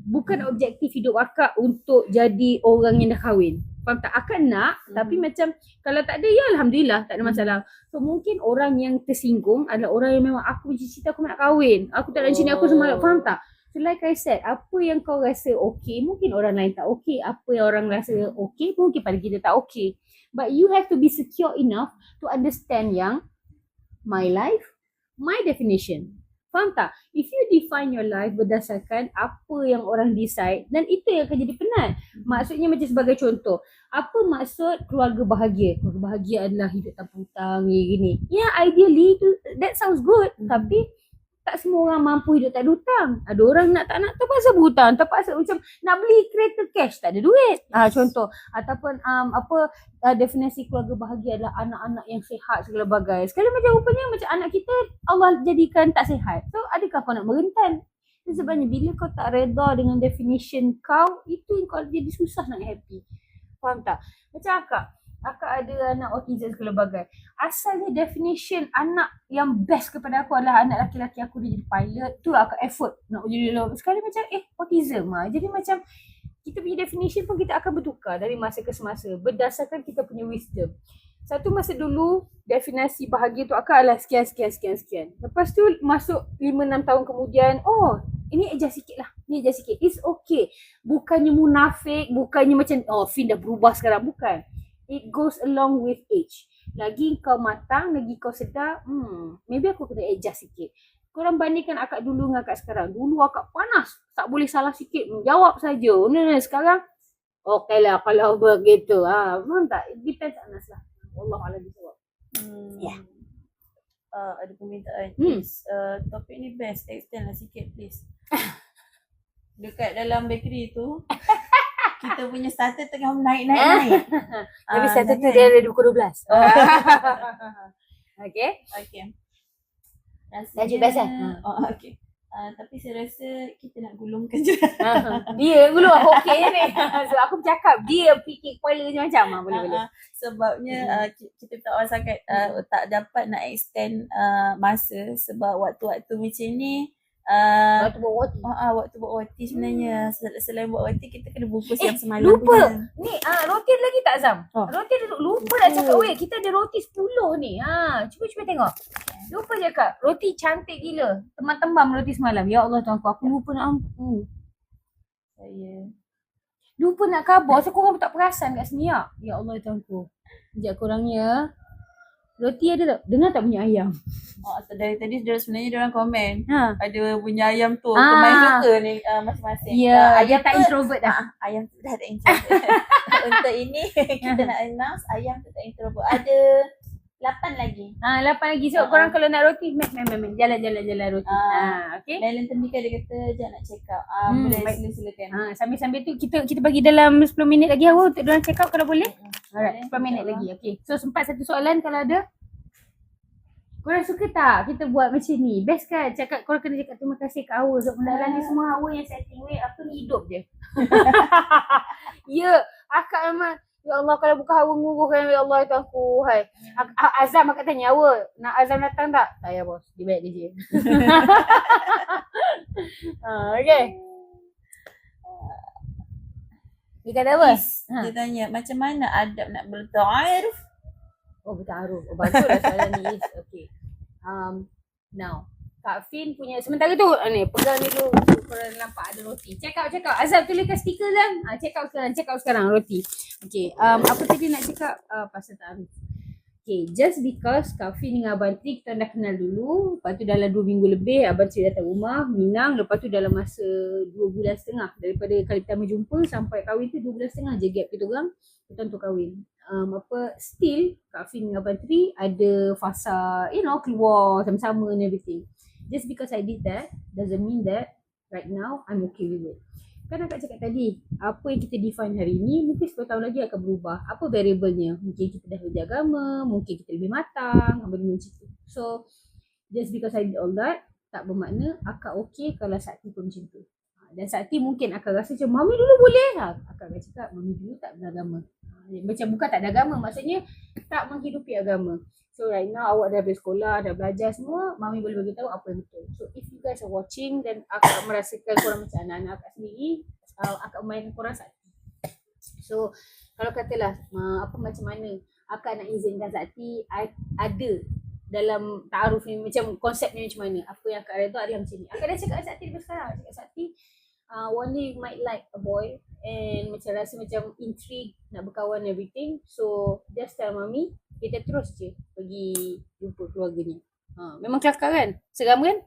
bukan objektif hidup akak untuk jadi orang yang dah kahwin. Faham tak? Akak nak tapi macam kalau tak ada, ya Alhamdulillah tak ada masalah. So mungkin orang yang tersinggung adalah orang yang memang aku cita aku nak kahwin, aku tak nak macam ni, aku semua. Faham tak? So like I said, apa yang kau rasa okay, mungkin orang lain tak okay. Apa yang orang rasa okay, mungkin pada kita tak okay. But you have to be secure enough to understand yang my life, my definition. Faham tak? If you define your life berdasarkan apa yang orang decide, dan itu yang akan jadi penat. Maksudnya macam sebagai contoh, apa maksud keluarga bahagia? Keluarga bahagia adalah hidup tanpa hutang, gini. Yeah, ideally that sounds good. Tapi tak semua orang mampu hidup tak ada hutang. Ada orang nak tak nak terpaksa berhutang, terpaksa macam nak beli kereta cash tak ada duit. Contoh ataupun definisi keluarga bahagia adalah anak-anak yang sihat segala bagai. Sekali macam rupanya macam anak kita Allah jadikan tak sihat. So adakah kau nak merentan? Sebenarnya bila kau tak reda dengan definition kau, itu yang kau jadi susah nak happy. Faham tak? Macam akak ada anak autism segala bagai. Asalnya definition anak yang best kepada aku adalah anak laki-laki aku dia jadi pilot. Tu akak effort nak jadi dulu. Sekali macam autism Jadi macam kita punya definition pun kita akan bertukar dari masa ke semasa berdasarkan kita punya wisdom. Satu masa dulu definisi bahagia tu akak adalah sekian. Lepas tu masuk 5-6 tahun kemudian, ini adjust sikit lah. Ini adjust sikit. It's okay. Bukannya munafik, bukannya macam Fin dah berubah sekarang. Bukan. It goes along with age. Lagi kau matang, lagi kau sedar, maybe aku kena adjust sikit. Korang bandingkan akak dulu dengan akak sekarang. Dulu akak panas. Tak boleh salah sikit. Menjawab saja. Sekarang, okay lah kalau begitu. Faham tak? It depends on us lah. Wallahualam bisawab. Ya. Ada permintaan. Please, topik ni best. Extend lah sikit please. Dekat dalam bakery tu, kita punya starter tengah naik. Tapi starter tu dia ada pukul 12. Okay. Lanjut biasa. Okay. Tapi saya rasa kita nak gulungkan je. Dia gulung okey je ni. So aku bercakap dia fikir kepala macam boleh. Sebabnya kita tak orang sangat tak dapat nak extend masa sebab waktu-waktu macam ni Waktu buat roti. Waktu buat roti sebenarnya. Selain buat roti kita kena bungkus yang semalam lupa punya. Ni roti lagi tak Azam? Roti ada lupa nak cakap kita ada roti 10 ni. Cuba tengok. Lupa cakap roti cantik gila. Tembam roti semalam. Ya Allah tuanku, aku lupa nak Saya lupa nak khabar. So korang tak perasan kat sini ya. Ya Allah tuanku. Sekejap korangnya. Roti ada tak? Dengar tak bunyi ayam? Dari tadi sebenarnya diorang komen. Ada bunyi ayam tu. Pemain suka ni masing-masing. Ya, ayam tak introvert dah. Ayam tu dah tak introvert. Untuk ini kita nak announce ayam tu tak introvert. Ada 8 lagi. 8 lagi. So korang kalau nak roti, jalan roti. Okay. Melon Tembika dia kata jangan nak check out. Boleh silakan. Sambil-sambil tu kita bagi dalam 10 minit lagi untuk diorang check out kalau boleh. Alright, 10 minit lagi. Okay. So sempat satu soalan kalau ada. Korang suka tak kita buat macam ni? Best kan? Korang kena cakap terima kasih ke Hawa sebab benda ni semua Hawa yang setting aku ni hidup je. Ya, akak memang ya Allah kalau bukan Hawa nguruhkan ya Allah itu aku. Hai. Azam akak tanya Hawa, nak Azam datang tak? Tak ya bos, dia baik dia je. Okay. Dia kata apa? Dia tanya macam mana adab nak bertaaruf? Bertaaruf. Baguslah soalan ni. Okay. Now, Kak Fin punya sementara tu ni pegang ni dulu korang nampak ada roti. Check out. Azab tuliskan stiker kan? Check out sekarang roti. Okay. Apa tadi nak cakap pasal taaruf. Okay, just because Kak Fin dengan Abang Tri kita dah kenal dulu. Lepas tu dalam 2 minggu lebih Abang Tri datang rumah Minang. Lepas tu dalam masa 2 bulan setengah daripada kali pertama jumpa sampai kahwin tu 2 bulan setengah je gap kita orang. Kita untuk kahwin. Still Kak Fin dengan Abang Tri ada fasa keluar sama-sama and everything. Just because I did that doesn't mean that right now I'm okay with it. Kan akak cakap tadi, apa yang kita define hari ni mungkin 10 tahun lagi akan berubah. Apa variabelnya? Mungkin kita dah belajar agama, mungkin kita lebih matang, benda macam tu. So, just because I did all that, tak bermakna akak okay kalau Sakti pun macam tu. Dan Sakti mungkin akan rasa macam, Mami dulu boleh. Akak akan cakap, Mami dulu tak beragama. Macam bukan tak ada agama, maksudnya tak menghidupi agama. So right now awak dah bersekolah, dah belajar semua, Mami boleh bagi tahu apa yang betul. So if you guys are watching dan akak merasakan korang macam anak-anak akak sendiri, akak main korang Sakti. So kalau katalah apa macam mana akak nak izinkan Sakti ada dalam ta'aruf ni, macam konsepnya macam mana, apa yang akak reda ada macam ni. Akak dah cakap Sakti daripada sekarang, cakap Sakti one day you might like a boy and macam rasa macam intrigue nak berkawan everything. So just tell Mami, kita terus je pergi jumpa keluarga ni. Memang kelakar kan? Seram kan?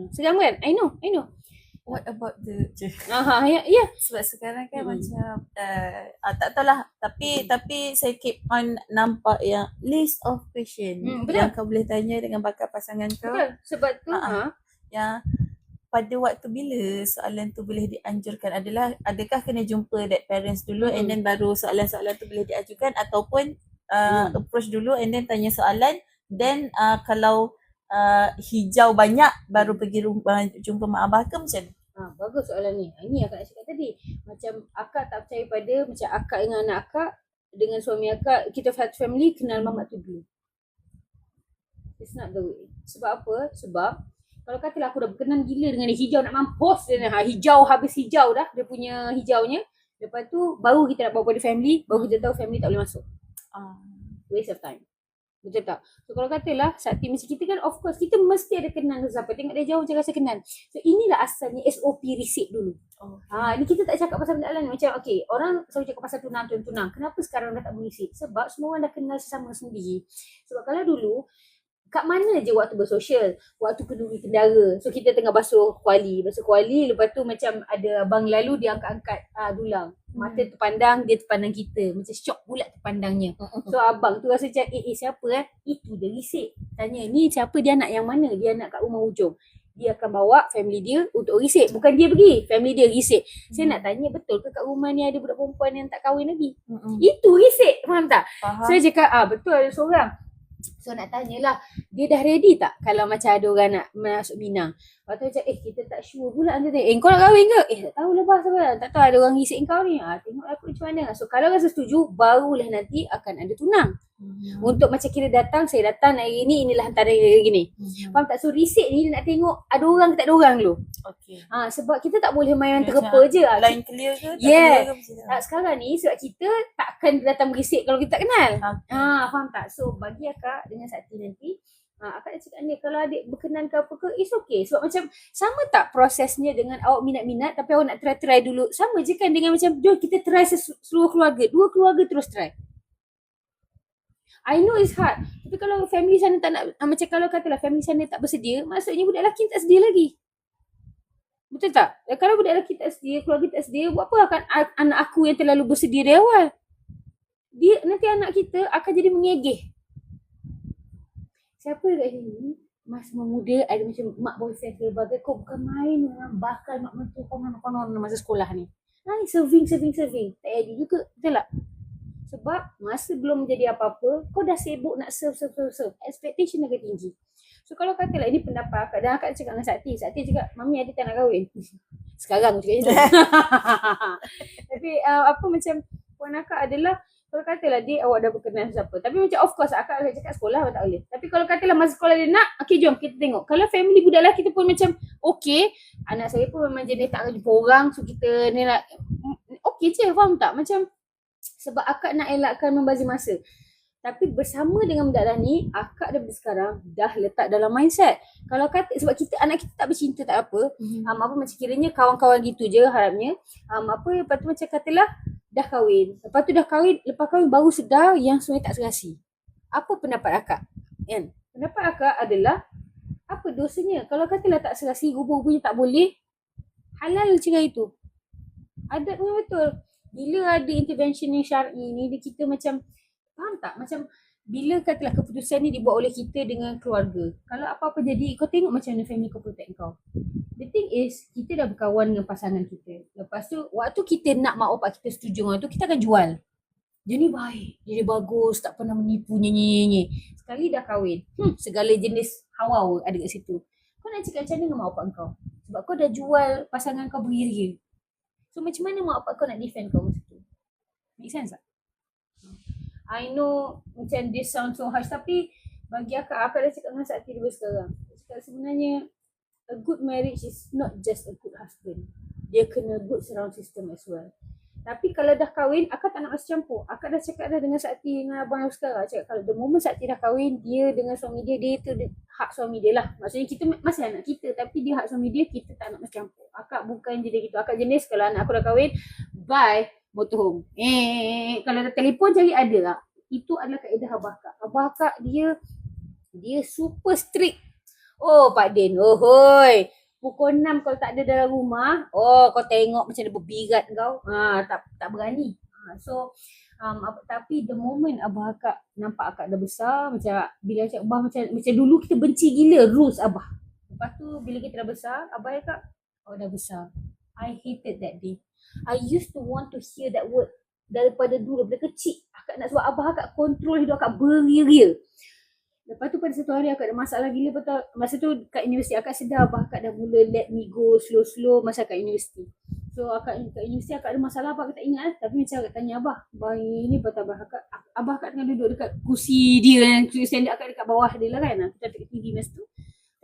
Seram kan? I know. What about the Ya. Sebab sekarang kan macam tak tahulah, tapi saya keep on nampak yang list of question yang kau boleh tanya dengan bakal pasangan kau. Betul. Sebab tu yang pada waktu bila soalan tu boleh dianjurkan adalah adakah kena jumpa that parents dulu and then baru soalan-soalan tu boleh diajukan ataupun approach dulu and then tanya soalan then kalau hijau banyak baru pergi jumpa mak abah ke macam mana? Bagus soalan ni. Ini akak nak cakap tadi. Macam akak tak percaya pada macam akak dengan anak akak dengan suami akak, kita satu family kenal mamak tu dulu. It's not the way. Sebab apa? Sebab kalau katalah aku dah berkenan gila dengan dia, hijau nak mampus dia, hijau habis hijau dah dia punya hijaunya. Lepas tu baru kita nak bawa pada family, baru kita tahu family tak boleh masuk. Waste of time. Betul tak? So kalau katalah Sakti macam kita kan, of course kita mesti ada kenal siapa. Tengok dia jauh macam rasa kenal. So inilah asalnya SOP reset dulu. Ni kita tak cakap pasal benda lain. Macam okay, orang selalu cakap pasal tunang. Kenapa sekarang dah tak bereset? Sebab semua orang dah kenal sesama sendiri. Sebab kalau dulu kat mana je waktu bersosial, waktu kenduri kendara. So kita tengah basuh kuali, lepas tu macam ada abang lalu dia angkat-angkat dulang. Mata terpandang, dia terpandang kita. Macam syok pula terpandangnya. So abang tu rasa macam siapa Itu dia risik. Tanya ni siapa, dia anak yang mana? Dia anak kat rumah hujung. Dia akan bawa family dia untuk risik. Bukan dia pergi, family dia risik. Saya nak tanya, betul ke kat rumah ni ada budak perempuan yang tak kahwin lagi? Itu risik, faham tak? Saya cakap betul ada seorang. So nak tanyalah, dia dah ready tak kalau macam ada orang nak masuk Minang? Lepas tu macam kita tak sure pula. Kau nak kahwin ke? Tak tahulah bah, sabar. Tak tahu ada orang risik kau ni. Tengok aku macam mana. So kalau rasa setuju, barulah nanti akan ada tunang. Untuk macam kira datang, saya datang hari ni, inilah hantaran gini. Faham tak? So risik ni dia nak tengok ada orang ke tak ada orang dulu. Sebab kita tak boleh main terpa je. Line clear ke? Sekarang ni sebab kita takkan datang berisik kalau kita tak kenal. Faham tak? So bagi akak dengan Sakti nanti, akak nak cakap ni, kalau adik berkenan ke apa ke, it's okay. Sebab macam sama tak prosesnya dengan awak minat-minat tapi awak nak try dulu. Sama je kan dengan macam jom kita try seluruh keluarga. 2 keluarga terus try. I know it's hard. Tapi kalau family sana tak nak, macam kalau katalah family sana tak bersedia, maksudnya budak lelaki tak sedia lagi. Betul tak? Kalau budak lelaki tak sedia, keluarga tak sedia, buat apa akan anak aku yang terlalu bersedia dari awal? Nanti anak kita akan jadi mengegeh. Siapa kat sini masa muda ada macam mak boyfriend ke bagai, kau bukan main dengan bakal mak mentua konon masa sekolah ni. Serving. Tak ada juga, betul tak? Sebab masa belum menjadi apa-apa, kau dah sibuk nak serve. Expectation agak tinggi. So kalau katalah ini pendapat akak, dan akak cakap dengan Sakti cakap, Mami ada tak nak kahwin? Sekarang aku cakap macam tu. Tapi macam puan akak adalah, kalau katalah dia awak dah berkenan siapa. Tapi macam of course akak cakap sekolah tak boleh. Tapi kalau katalah masa sekolah dia nak, okay jom kita tengok. Kalau family budak lelaki tu pun macam okay, anak saya pun memang jenis tak akan jumpa orang, so kita ni nak okay je, faham tak? Macam sebab akak nak elakkan membazir masa. Tapi bersama dengan budak ni, akak daripada sekarang dah letak dalam mindset. Kalau kata, sebab anak kita tak bercinta tak apa. Apa macam kiranya kawan-kawan gitu je harapnya. Lepas tu macam katalah dah kahwin. Lepas kahwin baru sedar yang sebenarnya tak serasi. Apa pendapat akak? Kan? Pendapat akak adalah, apa dosanya? Kalau katalah tak serasi, hubung-hubungnya tak boleh, halal cerai itu. Adat pun betul. Bila ada intervention yang syar'i ni, kita macam, faham tak? Macam bila katalah keputusan ni dibuat oleh kita dengan keluarga. Kalau apa-apa jadi, kau tengok macam mana family kau protect kau. The thing is, kita dah berkawan dengan pasangan kita. Lepas tu, waktu kita nak mak opak kita setuju dengan tu, kita akan jual. Dia ni baik, dia ni bagus, tak pernah menipu, nyanyi. Sekali dah kahwin, segala jenis hawa ada kat situ. Kau nak cakap macam mana dengan mak opak kau? Sebab kau dah jual pasangan kau beria-ria. So macam mana mak opak kau nak defend kau masa tu? Make sense tak? I know macam this sound so harsh, tapi bagi akak dah cakap dengan Sakti dulu sekarang. Cakap sebenarnya a good marriage is not just a good husband. Dia kena good surround system as well. Tapi kalau dah kahwin, akak tak nak masuk campur. Akak dah cakap dah dengan Sakti, dengan abang sekarang. Cakap kalau the moment Sakti dah kahwin, dia dengan suami dia tu hak suami dia lah. Maksudnya kita masih anak kita, tapi dia hak suami dia, kita tak nak masuk campur. Akak bukan jenis gitu. Akak jenis kalau anak aku dah kahwin, bye, motorhome. Kalau dah telefon cari ada lah. Itu adalah kaedah abah akak. Abah akak dia super strict. Oh Pak Din, ohoi. Pukul 6 kalau tak ada dalam rumah, kau tengok macam dia berbirat kau. Tak berani. Tapi the moment abah akak nampak akak dah besar, macam bila cakap abah macam dulu kita benci gila rules abah. Lepas tu bila kita dah besar, abah cakap, oh dah besar. I hated that day. I used to want to hear that word daripada dulu, daripada kecil. Akak nak sebab abah akak kontrol hidup akak beria-ria. Lepas tu pada satu hari akak ada masalah gila betul. Masa tu kat universiti akak sedar abah akak dah mula let me go slow-slow masa kat universiti. So akak kat universiti akak ada masalah apa akak tak ingat lah. Tapi macam akak tanya abah ini betul abah akak tengah duduk dekat kursi dia yang kursi akak dekat bawah dia lah kan. Kita dekat TV masa tu.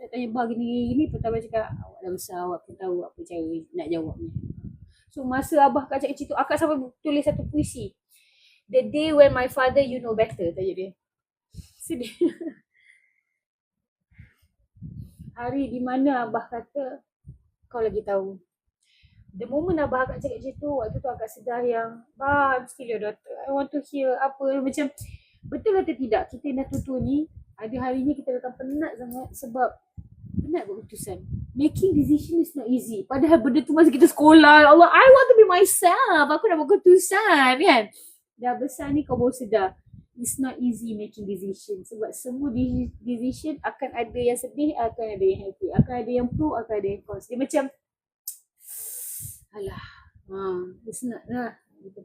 Saya tanya abah gini-gini, pertama cakap awak dah besar, awak pun tahu apa cara nak jawabnya. So masa abah akak cakap macam tu, akak sampai tulis satu puisi. The day when my father you know better, tanya dia. Sedih. Hari di mana abah kata kau lagi tahu. The moment abah akak cakap macam tu, waktu tu akak sedar yang I'm still your daughter. I want to hear apa macam betul atau tidak kita dah tua ni. Ada harinya kita datang penat sangat sebab penat buat keputusan. Making decision is not easy. Padahal benda tu masa kita sekolah, Allah, I want to be myself. Aku nak buat keputusan kan. Dah besar ni kau baru sedar. It's not easy making decision. Sebab semua decision akan ada yang sedih, akan ada yang happy. Akan ada yang pro, akan ada yang cons. Dia macam, alah, it's not,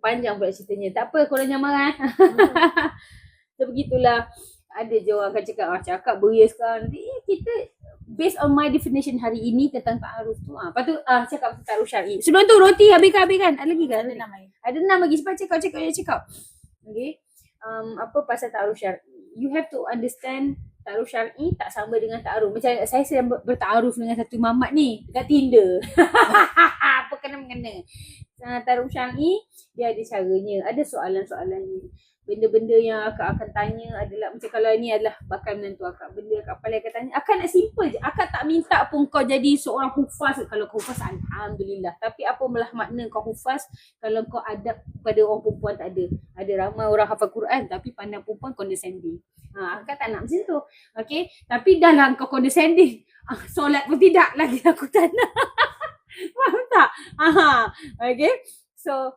panjang pula ceritanya. Tak apa, korang jangan marah. So begitulah. Ada je orang akan cakap beria sekarang. Nanti kita based on my definition hari ini tentang ta'aruf tu. Lepas tu cakap tentang ta'aruf syar'i. Sebelum tu roti habis-habis kan? Ada lagi kan? Ada 6 lagi. Cepat cakap. Okay. Apa pasal ta'aruf syar'i? You have to understand ta'aruf syar'i tak sama dengan ta'aruf. Macam saya sedang berta'aruf dengan satu mamat ni dekat Tinder. Apa kena-mengena. Ta'aruf syar'i dia ada caranya, ada soalan-soalannya. Benda-benda yang akak akan tanya adalah macam kalau ni adalah bakal menantu akak. Benda akak paling akan tanya, akak nak simple je. Akak tak minta pun kau jadi seorang hufaz. Kalau kau hufaz, Alhamdulillah. Tapi apa belah makna kau hufaz kalau kau adab pada orang perempuan tak ada. Ada ramai orang hafal Quran tapi pandang perempuan condescending. Akak tak nak macam tu. Okay. Tapi dah lah kau condescending. Solat pun tidak lagi aku tak nak. Faham tak? Okay. So,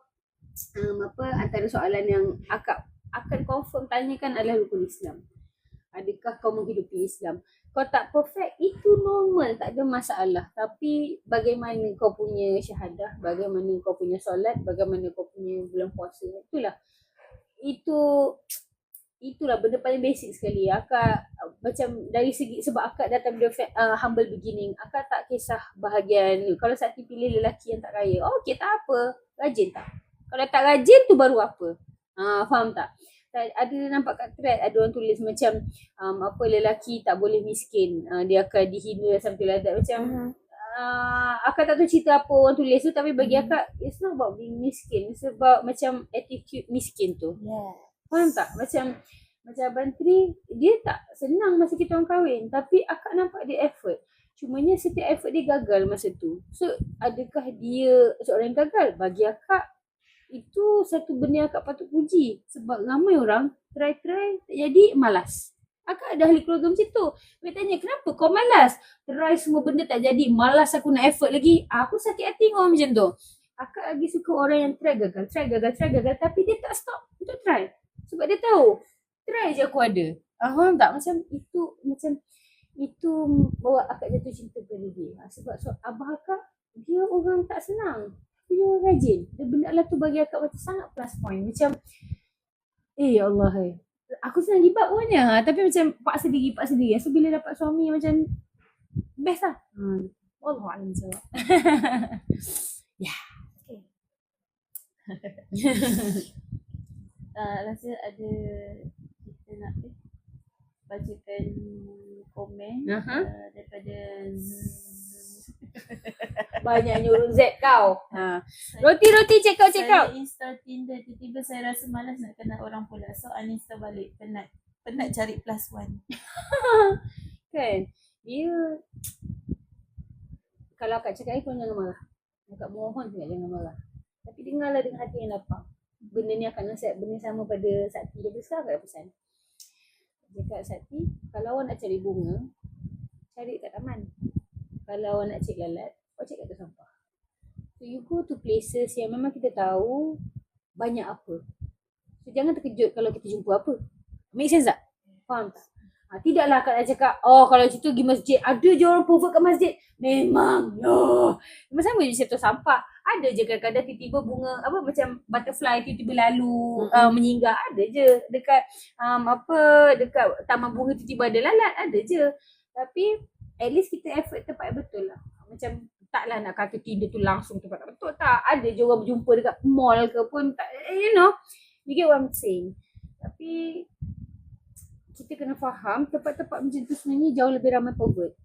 antara soalan yang akak akan confirm tanyakan adalah rukun Islam. Adakah kau menghidupi Islam? Kau tak perfect, itu normal, tak ada masalah. Tapi bagaimana kau punya syahadah, bagaimana kau punya solat, bagaimana kau punya bulan puasa. Itulah benda paling basic sekali. Akak macam dari segi, sebab akak datang dari humble beginning, akak tak kisah bahagian. Kalau Sakti pilih lelaki yang tak kaya, okay tak apa, rajin tak? Kalau tak rajin tu baru apa? Faham tak? Ada nampak kat thread ada orang tulis macam apa lelaki tak boleh miskin. Dia akan dihina something like that. Macam akak tak tahu cerita apa orang tulis tu, tapi bagi akak it's not about being miskin. It's about macam attitude miskin tu. Yeah. Faham tak? Macam Abang Tri, dia tak senang masa kita orang kahwin, tapi akak nampak dia effort. Cumanya setiap effort dia gagal masa tu. So adakah dia seorang yang gagal? Bagi akak itu satu benda yang akak patut puji. Sebab ramai orang try tak jadi, malas. Akak ada ahli keluarga macam tu. Dia tanya, kenapa kau malas? Try semua benda tak jadi, malas aku nak effort lagi. Aku sakit hati orang macam tu. Akak lagi suka orang yang try gagal, tapi dia tak stop untuk try. Sebab dia tahu try je aku ada. Faham tak? Macam itu bawa akak jatuh cinta pada dia. Sebab abah akak, dia orang tak senang. Dia rajin. Benda lah tu bagi akak macam sangat plus point. Macam ya Allah, aku senang gibat punya. Tapi macam paksa diri. So bila dapat suami macam best lah. Wallahualam jawab. Ya. Okay. Rasa ada kita nak bacakan komen daripada banyak nyuruh Z kau. Roti check out. Saya install Tinder, tiba-tiba saya rasa malas nak kenal orang pula. So uninstall balik, penat cari plus one. Kan? Dia kalau akak cakap kau jangan marah. Akak mohon sangat jangan marah. Tapi dengarlah dengan hati yang lapang. Benda ni akan nasihat benda sama pada Sakti. Dia besar kat pesan. Cakap Sakti, kalau awak nak cari bunga, cari kat taman. Kalau awak nak cek lalat, awak cek kat atas sampah. So you go to places yang memang kita tahu banyak apa. So jangan terkejut kalau kita jumpa apa. Make sense tak? Faham tak? Tidaklah Kak nak cakap, kalau macam tu pergi masjid, ada je orang pervert kat masjid. Memang, memang sama je macam tu sampah. Ada je kadang-kadang tiba-tiba bunga, macam butterfly tiba-tiba lalu menyinggah. Ada je dekat, dekat taman bunga tiba-tiba ada lalat. Ada je. Tapi, at least kita effort tempat yang betul lah. Macam, taklah nak kata Tinder tu langsung tempat tak betul. Tak, ada je orang berjumpa dekat mall ke pun. Tak, you get what I'm saying. Tapi, kita kena faham tempat-tempat macam tu sebenarnya jauh lebih ramai pervert.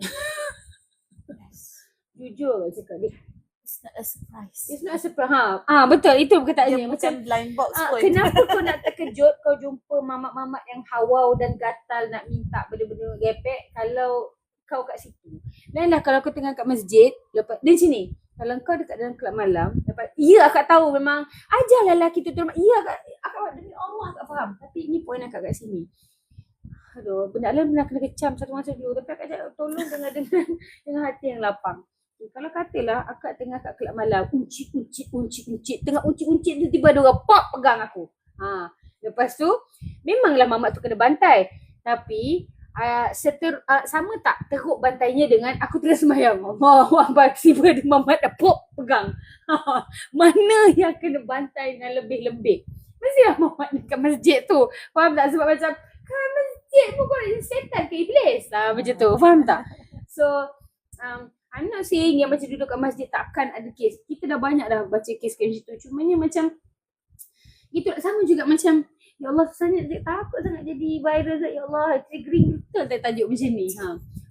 Jujur lah cakap dia. It's not a surprise. It's not a surprise. Betul. Itu perkataannya. Macam blind box pun. Kenapa kau nak terkejut kau jumpa mamat-mamat yang hawau dan gatal nak minta benda-benda gepek kalau kau kat situ. Lainlah kalau kau tengah kat masjid, lepas dan sini. Kalau kau dekat dalam kelab malam, lepas akak tahu memang ajarlah lelaki tu akak demi Allah akak faham. Tapi ini poin akak kat sini. Aduh, benda lain kena kecam satu masa dulu. Tapi akak cakap tolong dengan hati yang lapang. Kalau katalah akak tengah kat kelab malam, uncit. Tengah uncit tiba-tiba ada orang pop pegang aku. Lepas tu, memanglah mamat tu kena bantai. Tapi, sama tak teruk bantainya dengan aku tengah sembahyang. Allahu Akbar, tiba ada mamat dah pop pegang. Mana yang kena bantai dengan lebih-lebih? Mestilah mamat dekat masjid tu. Faham tak? Sebab macam, kan masjid pun kau nak setan ke iblis. Macam tu. Faham tak? So, I'm not saying yang macam duduk kat masjid takkan ada kes. Kita dah banyak dah baca kes-kes macam tu. Cumanya macam, itu sama juga macam, ya Allah takut sangat jadi viral. Ya Allah, triggering betul tajuk macam ni.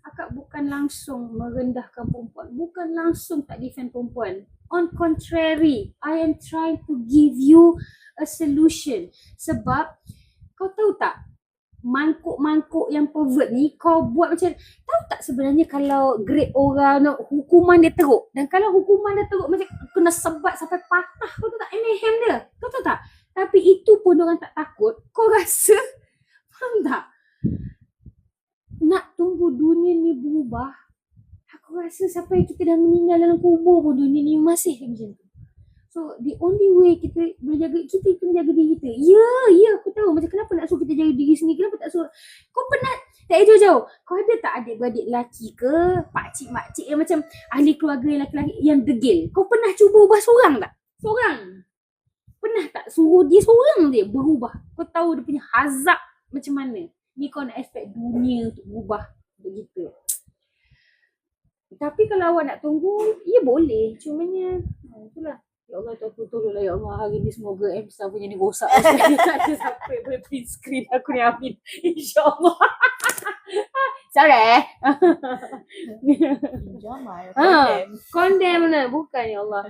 Akak bukan langsung merendahkan perempuan. Bukan langsung tak defend perempuan. On contrary, I am trying to give you a solution. Sebab, kau tahu tak, mangkuk-mangkuk yang pervert ni kau buat macam, tahu tak sebenarnya kalau grade orang hukuman dia teruk, dan kalau hukuman dia teruk macam kena sebat sampai patah, kau tahu tak mayhem dia, kau tahu tak? Tapi itu pun orang tak takut. Kau rasa, faham tak? Nak tunggu dunia ni berubah, aku rasa sampai kita dah meninggal dalam kubur pun dunia ni masih macam tu. So, the only way kita boleh jaga, kita kena jaga diri kita. Ya, aku tahu. Macam kenapa nak suruh kita jaga diri sendiri? Kenapa tak suruh? Kau pernah, tak jauh-jauh. Kau ada tak adik-beradik lelaki ke? Pakcik-makcik yang macam ahli keluarga yang lelaki-lelaki yang degil? Kau pernah cuba ubah seorang tak? Seorang. Pernah tak suruh dia seorang dia berubah? Kau tahu dia punya hazard macam mana? Ni kau nak expect dunia untuk berubah begitu. Tapi kalau awak nak tunggu, ya boleh. Cumanya, itulah. Ya Allah, aku tolonglah ya Allah. Hari ni semoga Emsa punya ni rosak. Tak ada siapa yang boleh print screen aku ni, amin. InsyaAllah. Sorry. Condemn mana? Bukan ya Allah.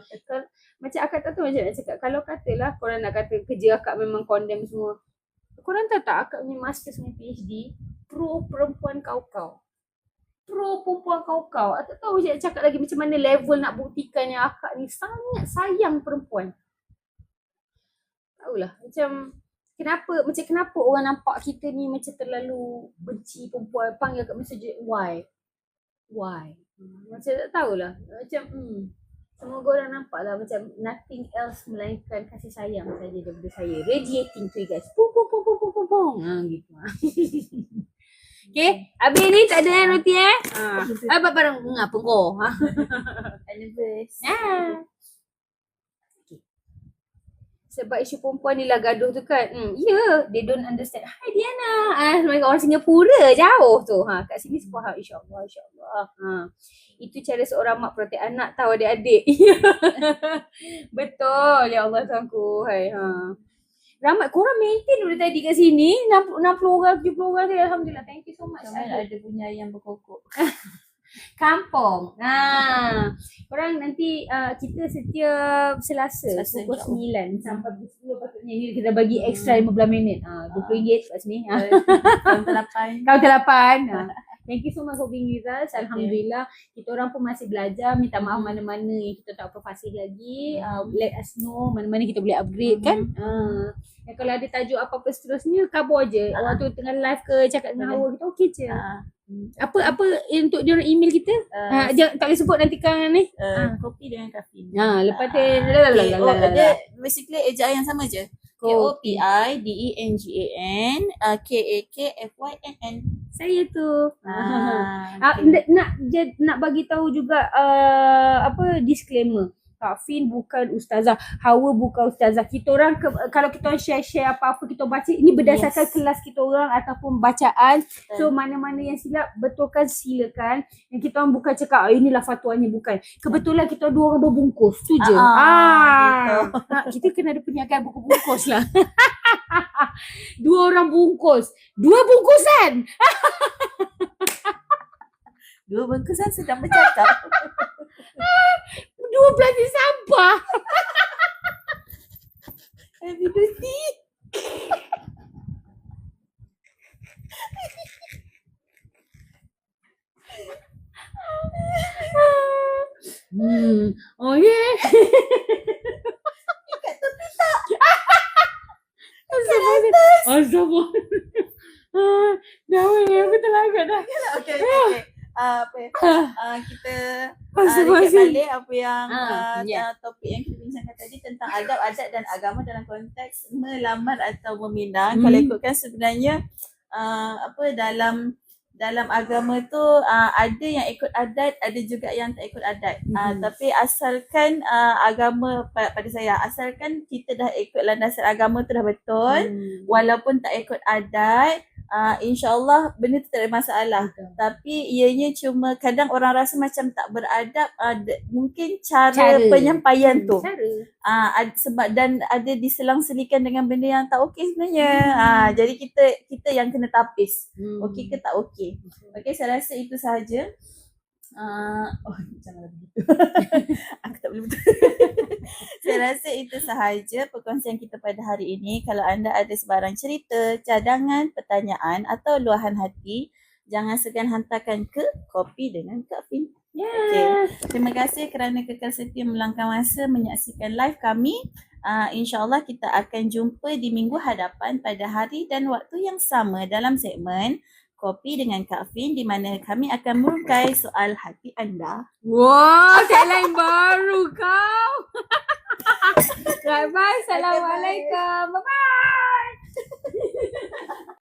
Macam akak tak tahu macam nak cakap. Kalau katalah korang nak kata kerja akak memang condemn semua. Korang tahu tak akak punya masters dengan PhD pro perempuan kau-kau. Pro perempuan kau-kau. Tak tahu je cakap lagi macam mana level nak buktikan yang akak ni sangat sayang perempuan. Tahulah macam kenapa orang nampak kita ni macam terlalu benci perempuan, panggil kat messenger why? Macam tak tahulah. Macam semoga orang nampak lah macam nothing else melainkan kasih sayang saja daripada saya. Radiating tu guys. Pum. Gitu. Okay, habis ni tak ada roti apa barang apa kau? Anniversary. Okay. Sebab isu perempuan ni lah gaduh tu kan. They don't understand. Hai Diana. Mereka orang Singapura jauh tu. Kat sini semua insya-Allah. Itu cara seorang mak protek anak tahu adik-adik. Betul ya Allah Tuhanku. Hai ramai korang maintain dari tadi kat sini 60 orang 70 orang dia. Alhamdulillah, thank you so much. Ada punya ayam berkokok. Kampung. Korang nanti kita setiap Selasa pukul 9 sampai pukul 10 patutnya ni kita bagi extra 15 minit. RM20 kat sini. Kaunter 8. Thank you so much for being with us. Alhamdulillah. Kita orang pun masih belajar. Minta maaf mana-mana yang kita tak fasih lagi. Let us know mana-mana kita boleh upgrade kan. Kalau ada tajuk apa-apa seterusnya, kabur je. Orang tu tengah live ke cakap dengan Hawa kita okey je. Apa untuk dia orang email kita? Jangan tak boleh sebut nanti kan ni. Kopi dengan kafein. Lepas tu dia basically ejaan yang sama je. KOPIDENGAN KAKFYNN. Saya tu. Okay. Nak bagi tahu juga disclaimer. Kak Fin bukan ustazah, Hawa bukan ustazah. Kita orang kalau kita orang share apa-apa kita baca, ini berdasarkan kelas kita orang ataupun bacaan. So mana-mana yang silap betulkan silakan. Yang kita orang bukan cakap inilah fatwanya, bukan. Kebetulan kita dua orang berbungkus, tu je. Gitu. Kita kena ada penyagaan buku bungkus lah. Dua orang bungkus, dua bungkusan. Dua bungkusan sedang bercakap. Dua plastik sampah. Happy birthday. Oh yeah. Astagfirullah. Dah aku terlagak dah. Okay. Kita recap balik apa yang topik yang kita bincangkan tadi tentang adab, adat dan agama dalam konteks melamar atau meminang. Kalau ikutkan sebenarnya dalam agama tu ada yang ikut adat, ada juga yang tak ikut adat. Tapi asalkan agama pada saya, asalkan kita dah ikut landasan agama tu dah betul, walaupun tak ikut adat, insyaAllah benda tu tak ada masalah. Tapi ianya cuma kadang orang rasa macam tak beradab, mungkin cara penyampaian tu. Sebab dan ada diselang-selikan dengan benda yang tak okey sebenarnya. Jadi kita yang kena tapis. Okey ke tak okey. Okey, saya rasa itu sahaja. Janganlah begitu. Aku tak boleh betul. Saya rasa itu sahaja perkongsian kita pada hari ini. Kalau anda ada sebarang cerita, cadangan, pertanyaan atau luahan hati, jangan segan hantarkan ke Kopi dengan Kak Fin. Okay. Terima kasih kerana kekal setia meluangkan masa menyaksikan live kami. InsyaAllah kita akan jumpa di minggu hadapan pada hari dan waktu yang sama dalam segmen Kopi dengan Kak Fin, di mana kami akan merungkai soal hati anda. Wow, tagline baru kau. Bye-bye. Assalamualaikum. Bye-bye.